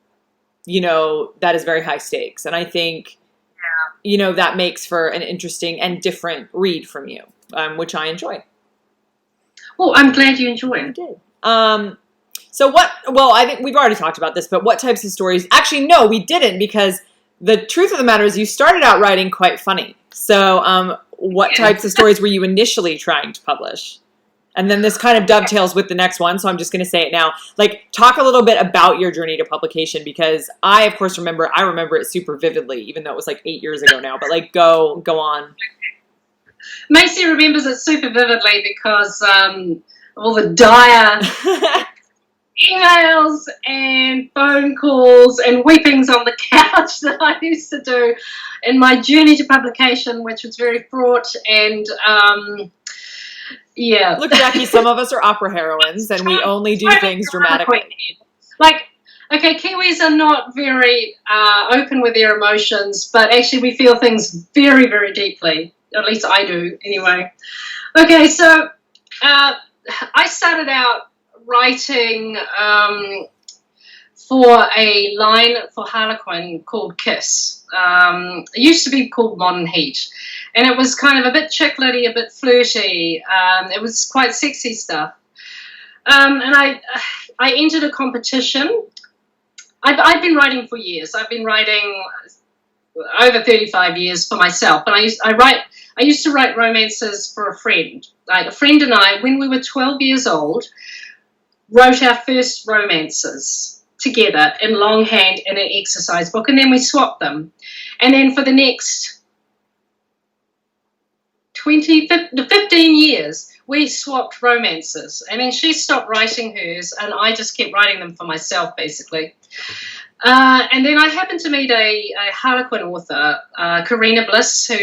that is very high stakes. And I think, that makes for an interesting and different read from you, which I enjoy. Well, I'm glad you enjoyed it. I did. So I think we've already talked about this, but what types of stories? Actually, no, we didn't, because the truth of the matter is you started out writing quite funny. So what types of stories were you initially trying to publish? And then this kind of dovetails with the next one, so I'm just going to say it now. Like, talk a little bit about your journey to publication, because I, of course, remember it super vividly, even though it was like 8 years ago now. But, like, go on. Maisey remembers it super vividly because all the dire emails and phone calls and weepings on the couch that I used to do in my journey to publication, which was very fraught and Look, Jackie, some of us are opera heroines and we only do things dramatically. Like, okay, Kiwis are not very open with their emotions, but actually we feel things very, very deeply. At least I do, anyway. Okay, so I started out writing for a line for Harlequin called Kiss. It used to be called Modern Heat. And it was kind of a bit chick-litty, a bit flirty. It was quite sexy stuff. And I entered a competition. I've been writing for years. I've been writing over 35 years for myself. And I used to write romances for a friend. Like, a friend and I, when we were 12 years old, wrote our first romances together in longhand in an exercise book, and then we swapped them. And then for the next 15 years, we swapped romances. And then she stopped writing hers, and I just kept writing them for myself, basically. And then I happened to meet a Harlequin author, Karina Bliss, who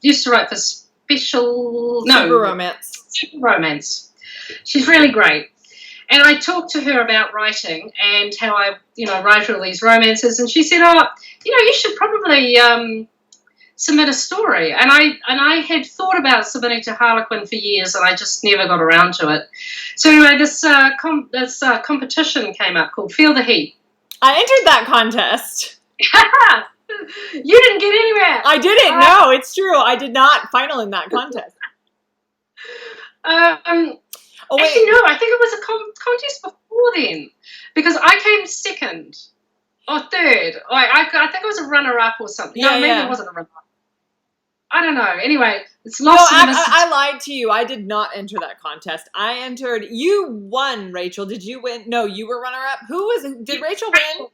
used to write for Super Romance. She's really great. And I talked to her about writing and how I, write all these romances. And she said, you should probably submit a story. And I had thought about submitting to Harlequin for years, and I just never got around to it. So anyway, this competition came up called Feel the Heat. I entered that contest. You didn't get anywhere. I didn't. No, it's true. I did not final in that contest. Actually, no, I think it was a contest before then, because I came second or third. I think it was a runner-up or something. No, maybe it wasn't a runner-up. I don't know. Anyway, it's lost. No, I lied to you. I did not enter that contest. I entered. You won, Rachel. Did you win? No, you were runner-up. Did Rachel win?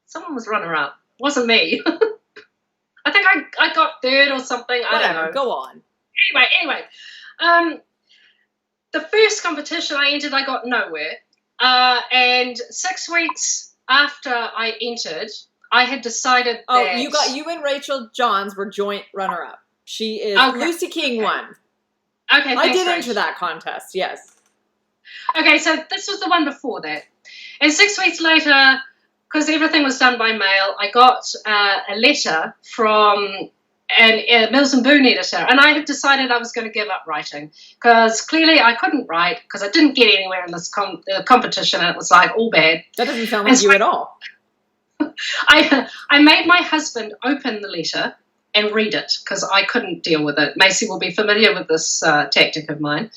Someone was runner-up. Wasn't me. I think I got third or something. I don't know. Go on. Anyway. The first competition I entered, I got nowhere. And 6 weeks after I entered, I had decided that... you and Rachel Johns were joint runner-up. She is... Lucy King won. Okay, I did enter that contest, yes. Okay, so this was the one before that. And 6 weeks later, because everything was done by mail, I got a letter from a Mills and Boon editor, and I had decided I was going to give up writing, because clearly I couldn't write, because I didn't get anywhere in this competition, and it was like all bad. That doesn't sound like you at all. I made my husband open the letter and read it, because I couldn't deal with it. Maisey will be familiar with this tactic of mine.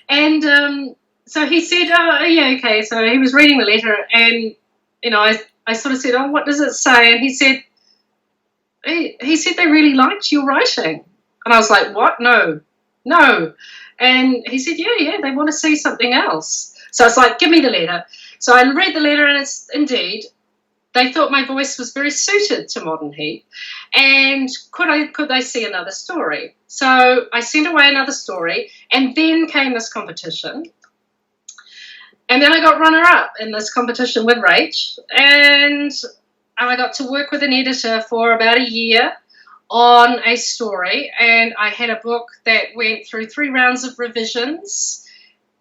And so he said, oh, yeah, okay. So he was reading the letter, and, I sort of said, oh, what does it say? And he said they really liked your writing. And I was like, what? No. And he said, yeah, they want to see something else. So it's like, give me the letter. So I read the letter, and it's indeed, they thought my voice was very suited to Modern Heat, and could they see another story? So I sent away another story, and then came this competition. And then I got runner-up in this competition with Rach, and I got to work with an editor for about a year on a story, and I had a book that went through 3 rounds of revisions,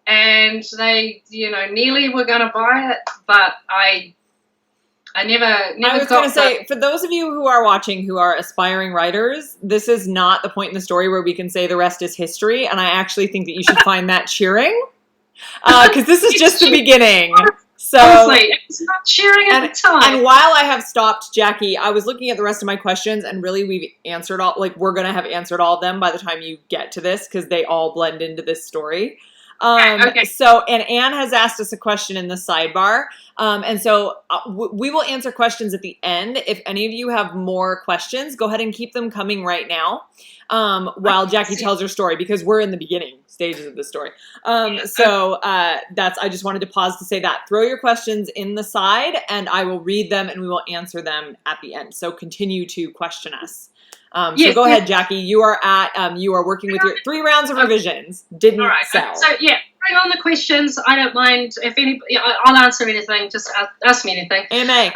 and they, nearly were going to buy it, but I never I was going to say, for those of you who are watching who are aspiring writers, this is not the point in the story where we can say the rest is history, and I actually think that you should find that cheering, because this is just the beginning. So, honestly, it's not cheering at the time. And while I have stopped Jackie, I was looking at the rest of my questions, and really we've answered all, we're going to have answered all of them by the time you get to this, because they all blend into this story. Okay. So, and Anne has asked us a question in the sidebar. And so we will answer questions at the end. If any of you have more questions, go ahead and keep them coming right now while Jackie tells her story, because we're in the beginning stages of the story. I just wanted to pause to say that. Throw your questions in the side, and I will read them, and we will answer them at the end. So continue to question us. So go ahead, Jackie. You are working with your 3 rounds of revisions. Didn't sell. So bring on the questions. I don't mind if I'll answer anything. Just ask me anything. AMA.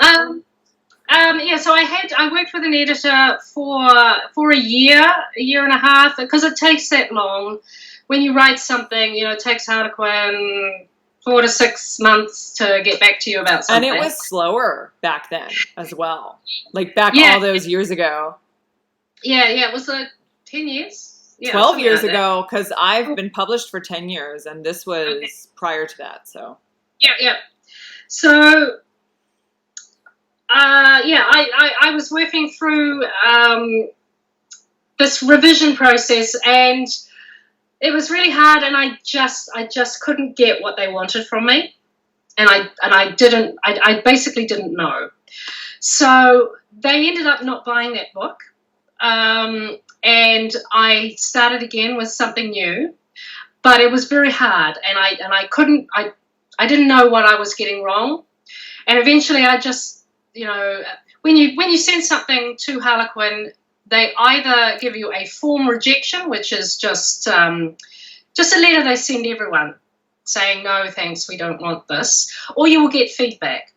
So I worked with an editor for a year and a half, because it takes that long. When you write something, it takes Harlequin 4 to 6 months to get back to you about something. And it was slower back then as well. All those years ago. Yeah, it was 10 years. 12 years ago, because I've been published for 10 years, and this was prior to that. So. Yeah. So, I was working through this revision process, and it was really hard, and I just couldn't get what they wanted from me, and I basically didn't know. So they ended up not buying that book. And I started again with something new, but it was very hard, and I didn't know what I was getting wrong, and eventually I just, when you send something to Harlequin, they either give you a form rejection, which is just a letter they send everyone saying, no, thanks, we don't want this, or you will get feedback.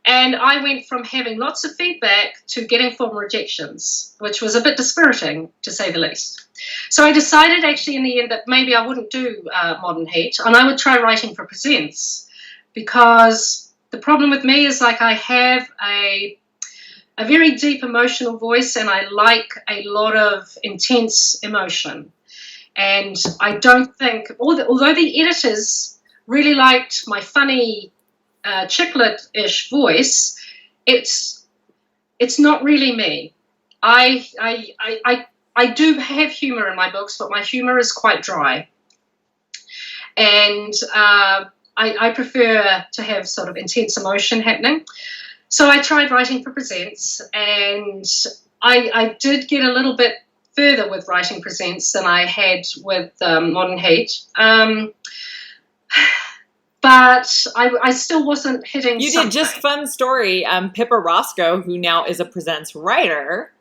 And I went from having lots of feedback to getting form rejections, which was a bit dispiriting, to say the least. So I decided actually in the end that maybe I wouldn't do Modern Heat, and I would try writing for Presents, because the problem with me is I have a very deep emotional voice, and I like a lot of intense emotion. And I don't think, although the editors really liked my funny chicklet-ish voice, it's not really me. I do have humor in my books, but my humor is quite dry, and I prefer to have sort of intense emotion happening. So I tried writing for Presents, and I did get a little bit further with writing Presents than I had with Modern Heat. But I still wasn't hitting You something. did just fun story. Pippa Roscoe, who now is a Presents writer,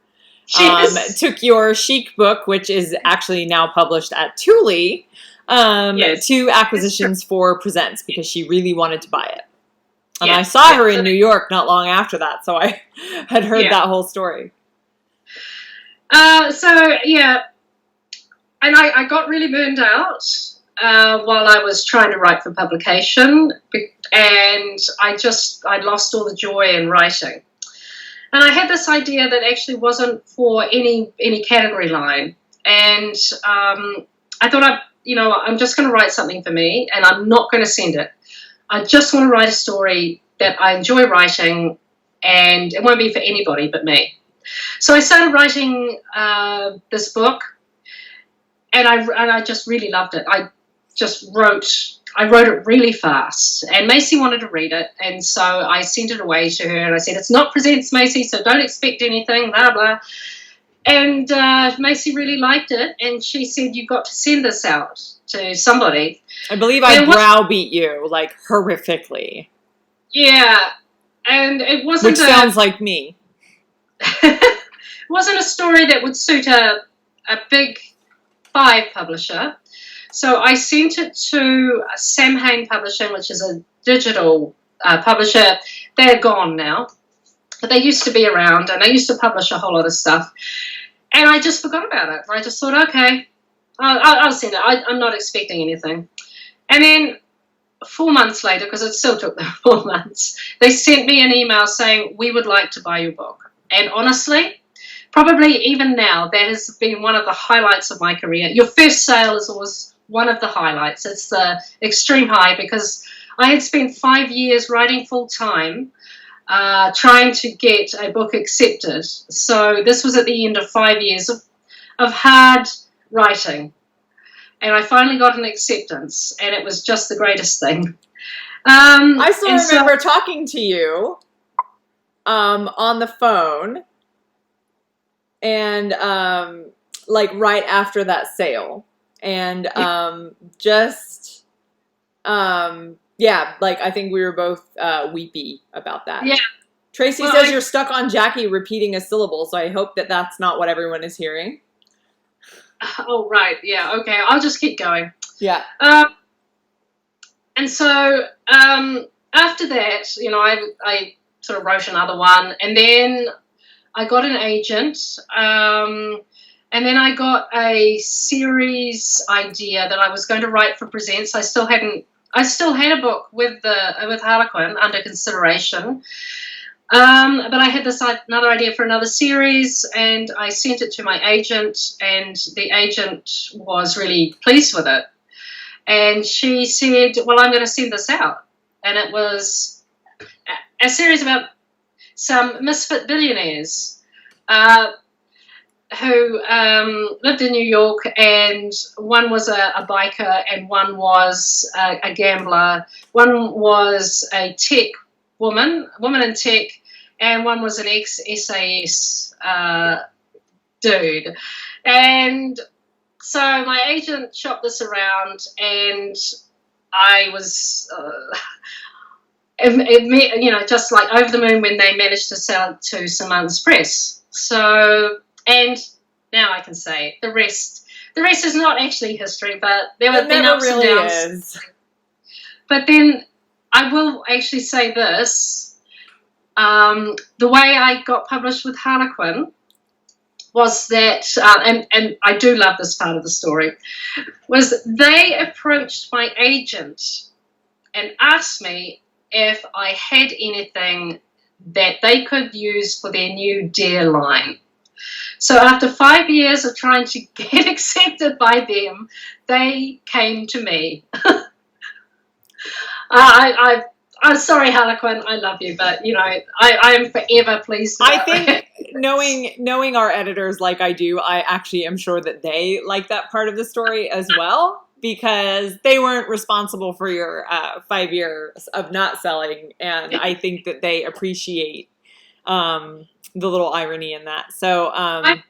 took your Chic book, which is actually now published at Thule, to acquisitions for Presents, because she really wanted to buy it. And I saw her in New York not long after that, so I had heard that whole story. And I got really burned out while I was trying to write for publication, and I lost all the joy in writing. And I had this idea that actually wasn't for any category line, and I thought I'm just going to write something for me, and I'm not going to send it. I just want to write a story that I enjoy writing, and it won't be for anybody but me. So I started writing this book, and I just really loved it. I just wrote I wrote it really fast, and Maisey wanted to read it, and so I sent it away to her, and I said, it's not Presents Maisey, so don't expect anything, blah, blah. And Maisey really liked it, and she said, you've got to send this out to somebody. I believe I browbeat you, like, horrifically. Yeah, and it wasn't Which sounds like me. It wasn't a story that would suit a big 5 publisher. So I sent it to Sam Hain Publishing, which is a digital publisher. They're gone now, but they used to be around, and they used to publish a whole lot of stuff. And I just forgot about it. I just thought, okay, I'll send it. I'm not expecting anything. And then 4 months later, because it still took them 4 months, they sent me an email saying, we would like to buy your book. And honestly, probably even now, that has been one of the highlights of my career. Your first sale is always one of the highlights. It's the extreme high, because I had spent 5 years writing full-time, trying to get a book accepted. So this was at the end of 5 years of hard writing. And I finally got an acceptance, and it was just the greatest thing. I still remember talking to you on the phone, and like right after that sale, and yeah, like I think we were both weepy about that. Yeah. Tracy says you're stuck on Jackie repeating a syllable, so I hope that that's not what everyone is hearing. Oh, right. Yeah. Okay. I'll just keep going. Yeah. And so after that, you know, I sort of wrote another one, and then I got an agent, and then I got a series idea that I was going to write for Presents. I still had a book with Harlequin under consideration. But I had another idea for another series, and I sent it to my agent, and the agent was really pleased with it. And she said, well, I'm going to send this out. And it was a series about some misfit billionaires who lived in New York, and one was a biker, and one was a gambler. One was a tech woman in tech, and one was an ex-SAS dude. And so my agent shopped this around, and I was, just like over the moon when they managed to sell it to Simon's Press. So, and now I can say the rest is not actually history, but there have been ups and downs. Is. But then I will actually say this. The way I got published with Harlequin was that, and I do love this part of the story, was they approached my agent and asked me if I had anything that they could use for their new Dare line. So after 5 years of trying to get accepted by them, they came to me. I'm sorry, Harlequin, I love you, but, you know, I am forever pleased about I think knowing our editors like I do, I actually am sure that they like that part of the story as well, because they weren't responsible for your 5 years of not selling, and I think that they appreciate the little irony in that. So I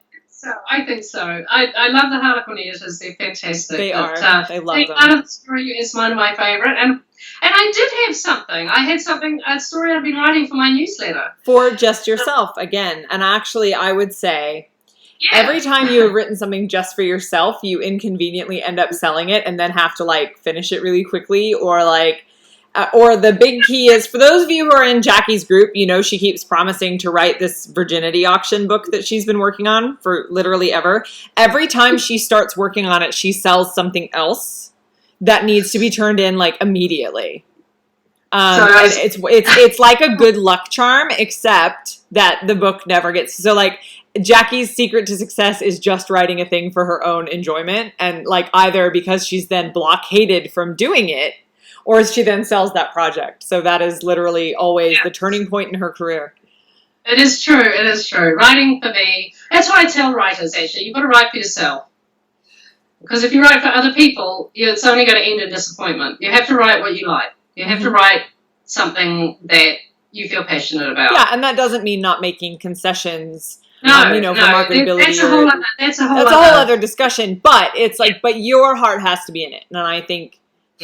think so. I love the Harlequin editors. They're fantastic. They are. They love them. Part of the story is one of my favourite. And I did have something. I had a story I've been writing for my newsletter. For just yourself, again. And actually, I would say, every time you have written something just for yourself, you inconveniently end up selling it and then have to, like, finish it really quickly, or, like, or the big key is, for those of you who are in Jackie's group, you know she keeps promising to write this virginity auction book that she's been working on for literally ever. Every time she starts working on it, she sells something else that needs to be turned in, like, immediately. And it's like a good luck charm, except that the book never gets... So, like, Jackie's secret to success is just writing a thing for her own enjoyment, and, like, either because she's then blockaded from doing it, or she then sells that project. So that is literally always the turning point in her career. It is true. It is true. Writing for me, that's what I tell writers, actually. You've got to write for yourself. Because if you write for other people, it's only going to end in disappointment. You have to write what you like. You have to write something that you feel passionate about. Yeah, and that doesn't mean not making concessions. No, for marketability. That's a whole other discussion. But it's like, but your heart has to be in it, and I think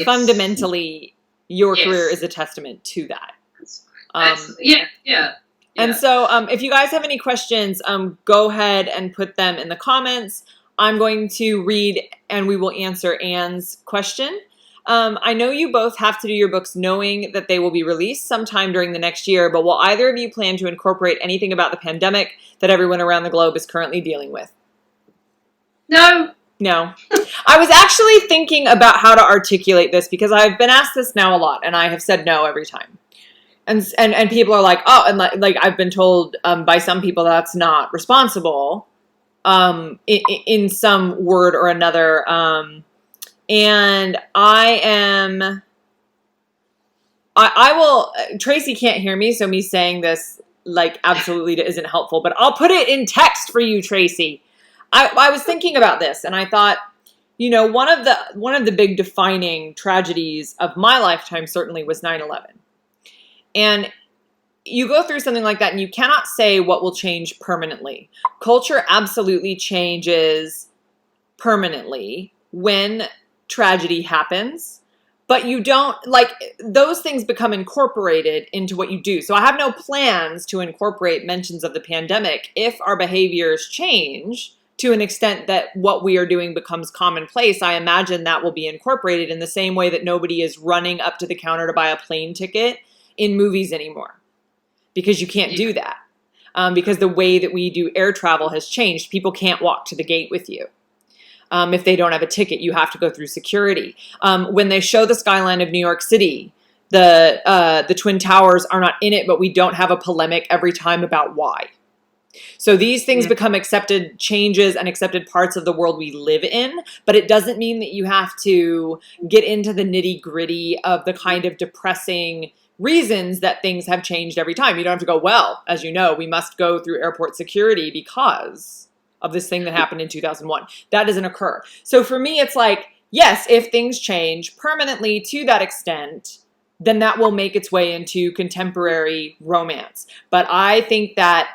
fundamentally, your career is a testament to that. And so, if you guys have any questions, go ahead and put them in the comments. I'm going to read, and we will answer Anne's question. I know you both have to do your books knowing that they will be released sometime during the next year, but will either of you plan to incorporate anything about the pandemic that everyone around the globe is currently dealing with? No. I was actually thinking about how to articulate this because I've been asked this now a lot, and I have said no every time. And people are like, oh, and like I've been told by some people that's not responsible in some word or another. And I will, Tracy can't hear me, so me saying this like absolutely isn't helpful, but I'll put it in text for you, Tracy. I was thinking about this, and I thought, one of the big defining tragedies of my lifetime certainly was 9/11. And you go through something like that, and you cannot say what will change permanently. Culture absolutely changes permanently when tragedy happens, but you don't, those things become incorporated into what you do. So I have no plans to incorporate mentions of the pandemic if our behaviors change to an extent that what we are doing becomes commonplace. I imagine that will be incorporated in the same way that nobody is running up to the counter to buy a plane ticket in movies anymore, because you can't do that. Because the way that we do air travel has changed. People can't walk to the gate with you. If they don't have a ticket, you have to go through security. When they show the skyline of New York City, the Twin Towers are not in it, but we don't have a polemic every time about why. So these things become accepted changes and accepted parts of the world we live in, but it doesn't mean that you have to get into the nitty-gritty of the kind of depressing reasons that things have changed every time. You don't have to go, well, as you know, we must go through airport security because of this thing that happened in 2001. That doesn't occur. So for me, it's like, yes, if things change permanently to that extent, then that will make its way into contemporary romance. But I think that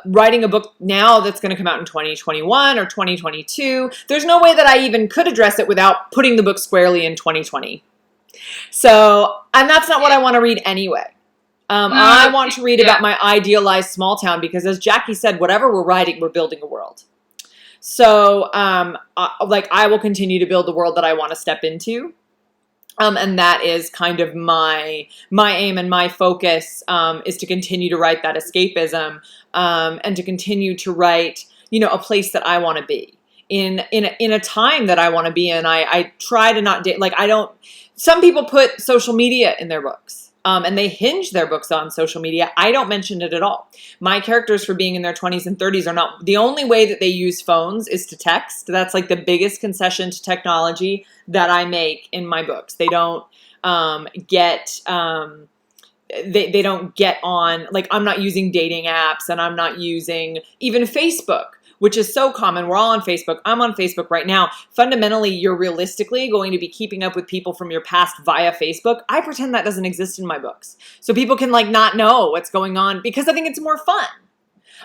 writing a book now that's going to come out in 2021 or 2022, there's no way that I even could address it without putting the book squarely in 2020. So, and that's not what I want to read anyway. I want to read about my idealized small town because, as Jackie said, whatever we're writing, we're building a world. So, I will continue to build the world that I want to step into. And that is kind of my aim and my focus is to continue to write that escapism and to continue to write, a place that I want to be in a time that I want to be in. I try to not some people put social media in their books. And they hinge their books on social media. I don't mention it at all. My characters, for being in their 20s and 30s, are not, the only way that they use phones is to text. That's like the biggest concession to technology that I make in my books. They don't get they don't get on, I'm not using dating apps, and I'm not using even Facebook, which is so common. We're all on Facebook. I'm on Facebook right now. Fundamentally, you're realistically going to be keeping up with people from your past via Facebook. I pretend that doesn't exist in my books. So people can not know what's going on because I think it's more fun.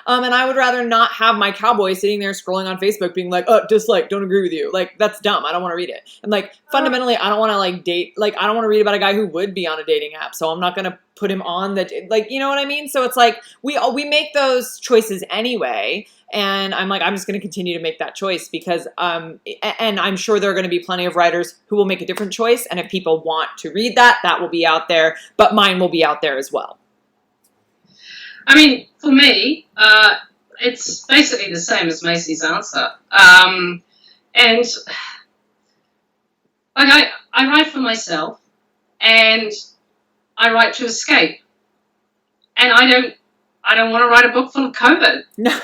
And I would rather not have my cowboy sitting there scrolling on Facebook being like, oh, dislike, don't agree with you. That's dumb. I don't want to read it. And fundamentally, I don't want to date, I don't want to read about a guy who would be on a dating app. So I'm not going to put him on the, you know what I mean? So it's we make those choices anyway. And I'm just going to continue to make that choice because, and I'm sure there are going to be plenty of writers who will make a different choice. And if people want to read that, that will be out there, but mine will be out there as well. I mean, for me, it's basically the same as Maisey's answer. And I write for myself, and I write to escape. And I don't want to write a book full of COVID. No.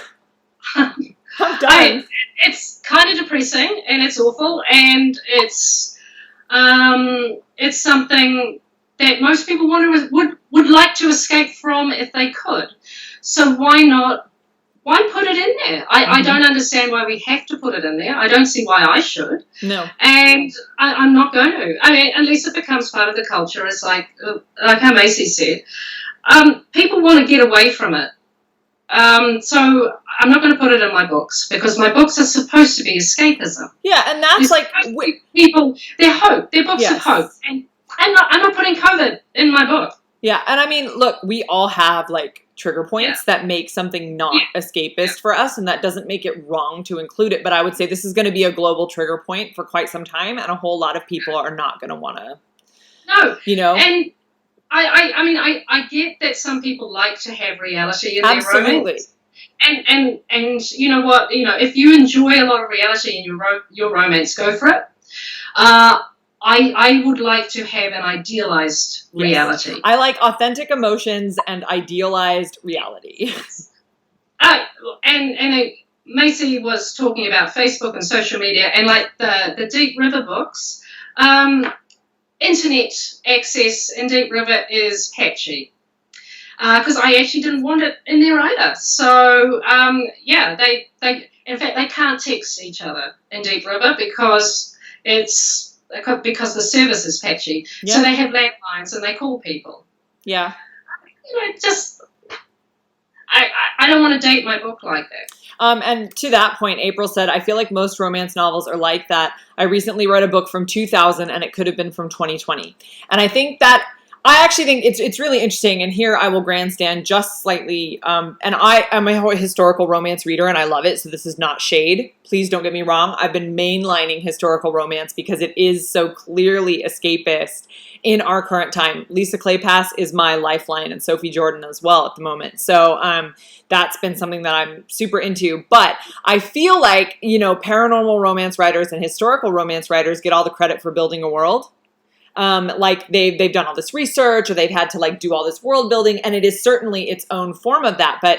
I'm done. It's kind of depressing, and it's awful, and it's something that most people would like to escape from if they could. So why not why put it in there? I don't understand why we have to put it in there. I don't see why I should. No. And I'm not going to. I mean, unless it becomes part of the culture. It's like how Maisey said, people want to get away from it. So I'm not going to put it in my books because my books are supposed to be escapism. Yeah, and that's like people, their hope, their books of hope. And I'm not putting COVID in my book. Yeah, and I mean, look, we all have like trigger points that make something not escapist for us, and that doesn't make it wrong to include it. But I would say this is going to be a global trigger point for quite some time, and a whole lot of people are not going to want to. No, And I mean, I get that some people like to have reality in their romance. And you know what? If you enjoy a lot of reality in your romance, go for it. I would like to have an idealized reality. I like authentic emotions and idealized reality. Maisey was talking about Facebook and social media, and like the Deep River books, internet access in Deep River is patchy. Because I actually didn't want it in there either. So they in fact they can't text each other in Deep River because the service is patchy. Yeah. So they have landlines and they call people. Yeah. I don't want to date my book like that. And to that point, April said, I feel like most romance novels are like that. I recently read a book from 2000 and it could have been from 2020. And I think that I actually think it's really interesting, and here I will grandstand just slightly, and I am a historical romance reader, and I love it, so this is not shade. Please don't get me wrong. I've been mainlining historical romance because it is so clearly escapist in our current time. Lisa Kleypas is my lifeline, and Sophie Jordan as well at the moment. So that's been something that I'm super into. But I feel like, paranormal romance writers and historical romance writers get all the credit for building a world. Like they've done all this research, or they've had to like do all this world building, and it is certainly its own form of that. But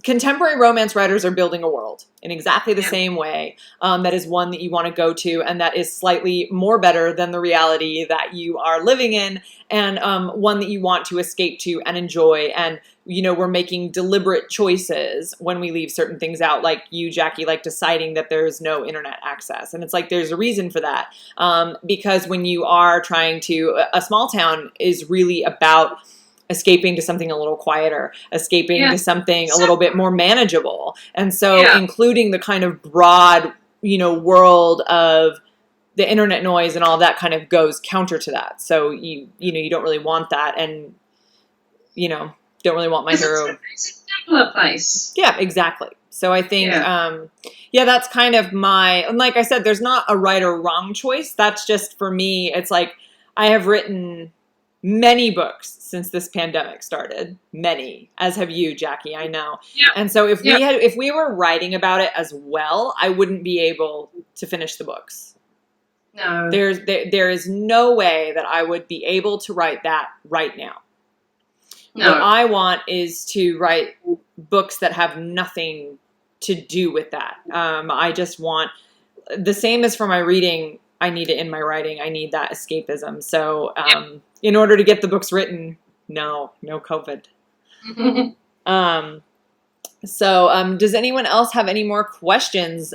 contemporary romance writers are building a world in exactly the same way. That is one that you want to go to, and that is slightly more better than the reality that you are living in, and one that you want to escape to and enjoy. And we're making deliberate choices when we leave certain things out, like you, Jackie, like deciding that there's no internet access. And it's like there's a reason for that, because when you are trying to, a small town is really about escaping to something a little quieter, escaping to something a little bit more manageable. And so including the kind of broad, world of the internet noise and all that kind of goes counter to that. So you don't really want that, and don't really want my hero. It's a simpler place. Yeah, exactly. So I think, that's kind of and like I said, there's not a right or wrong choice. That's just, for me, it's like I have written many books since this pandemic started. Many, as have you, Jackie, I know. Yeah. And so if we were writing about it as well, I wouldn't be able to finish the books. No. There is no way that I would be able to write that right now. No. What I want is to write books that have nothing to do with that. I just want the same as for my reading. I need it in my writing. I need that escapism. So in order to get the books written, no COVID. So does anyone else have any more questions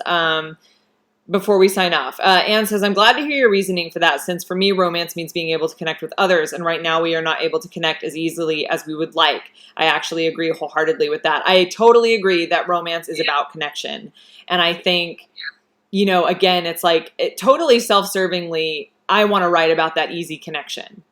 before we sign off? Anne says, I'm glad to hear your reasoning for that, since for me, romance means being able to connect with others. And right now we are not able to connect as easily as we would like. I actually agree wholeheartedly with that. I totally agree that romance is about connection. And I think, again, it's like totally self-servingly, I want to write about that easy connection,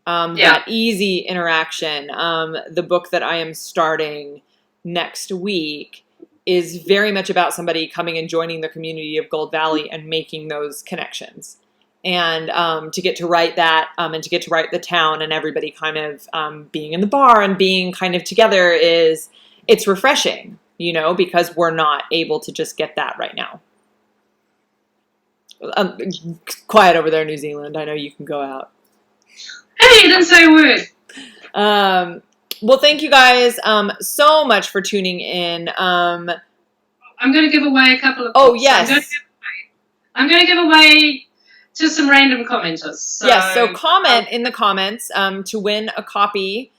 that easy interaction. The book that I am starting next week is very much about somebody coming and joining the community of Gold Valley and making those connections. And to get to write that, and to get to write the town and everybody kind of being in the bar and being kind of together it's refreshing, because we're not able to just get that right now. Quiet over there, New Zealand. I know you can go out. Hey, you didn't say a word. Well, thank you guys so much for tuning in. I'm going to give away a couple of books. Oh, yes. I'm going to give away to some random commenters. So comment in the comments to win a copy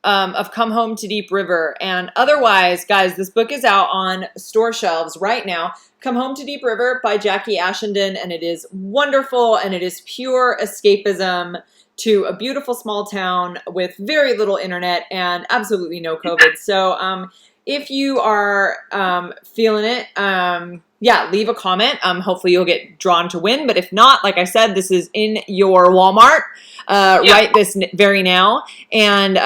of Come Home to Deep River. And otherwise, guys, this book is out on store shelves right now. Come Home to Deep River by Jackie Ashenden, and it is wonderful, and it is pure escapism to a beautiful small town with very little internet and absolutely no COVID. So if you are feeling it, yeah, leave a comment. Hopefully you'll get drawn to win. But if not, like I said, this is in your Walmart right this very now. And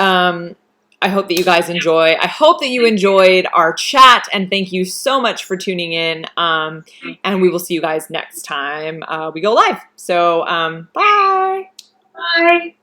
I hope that you guys enjoy. I hope that you enjoyed our chat. And thank you so much for tuning in. And we will see you guys next time we go live. So bye. Bye.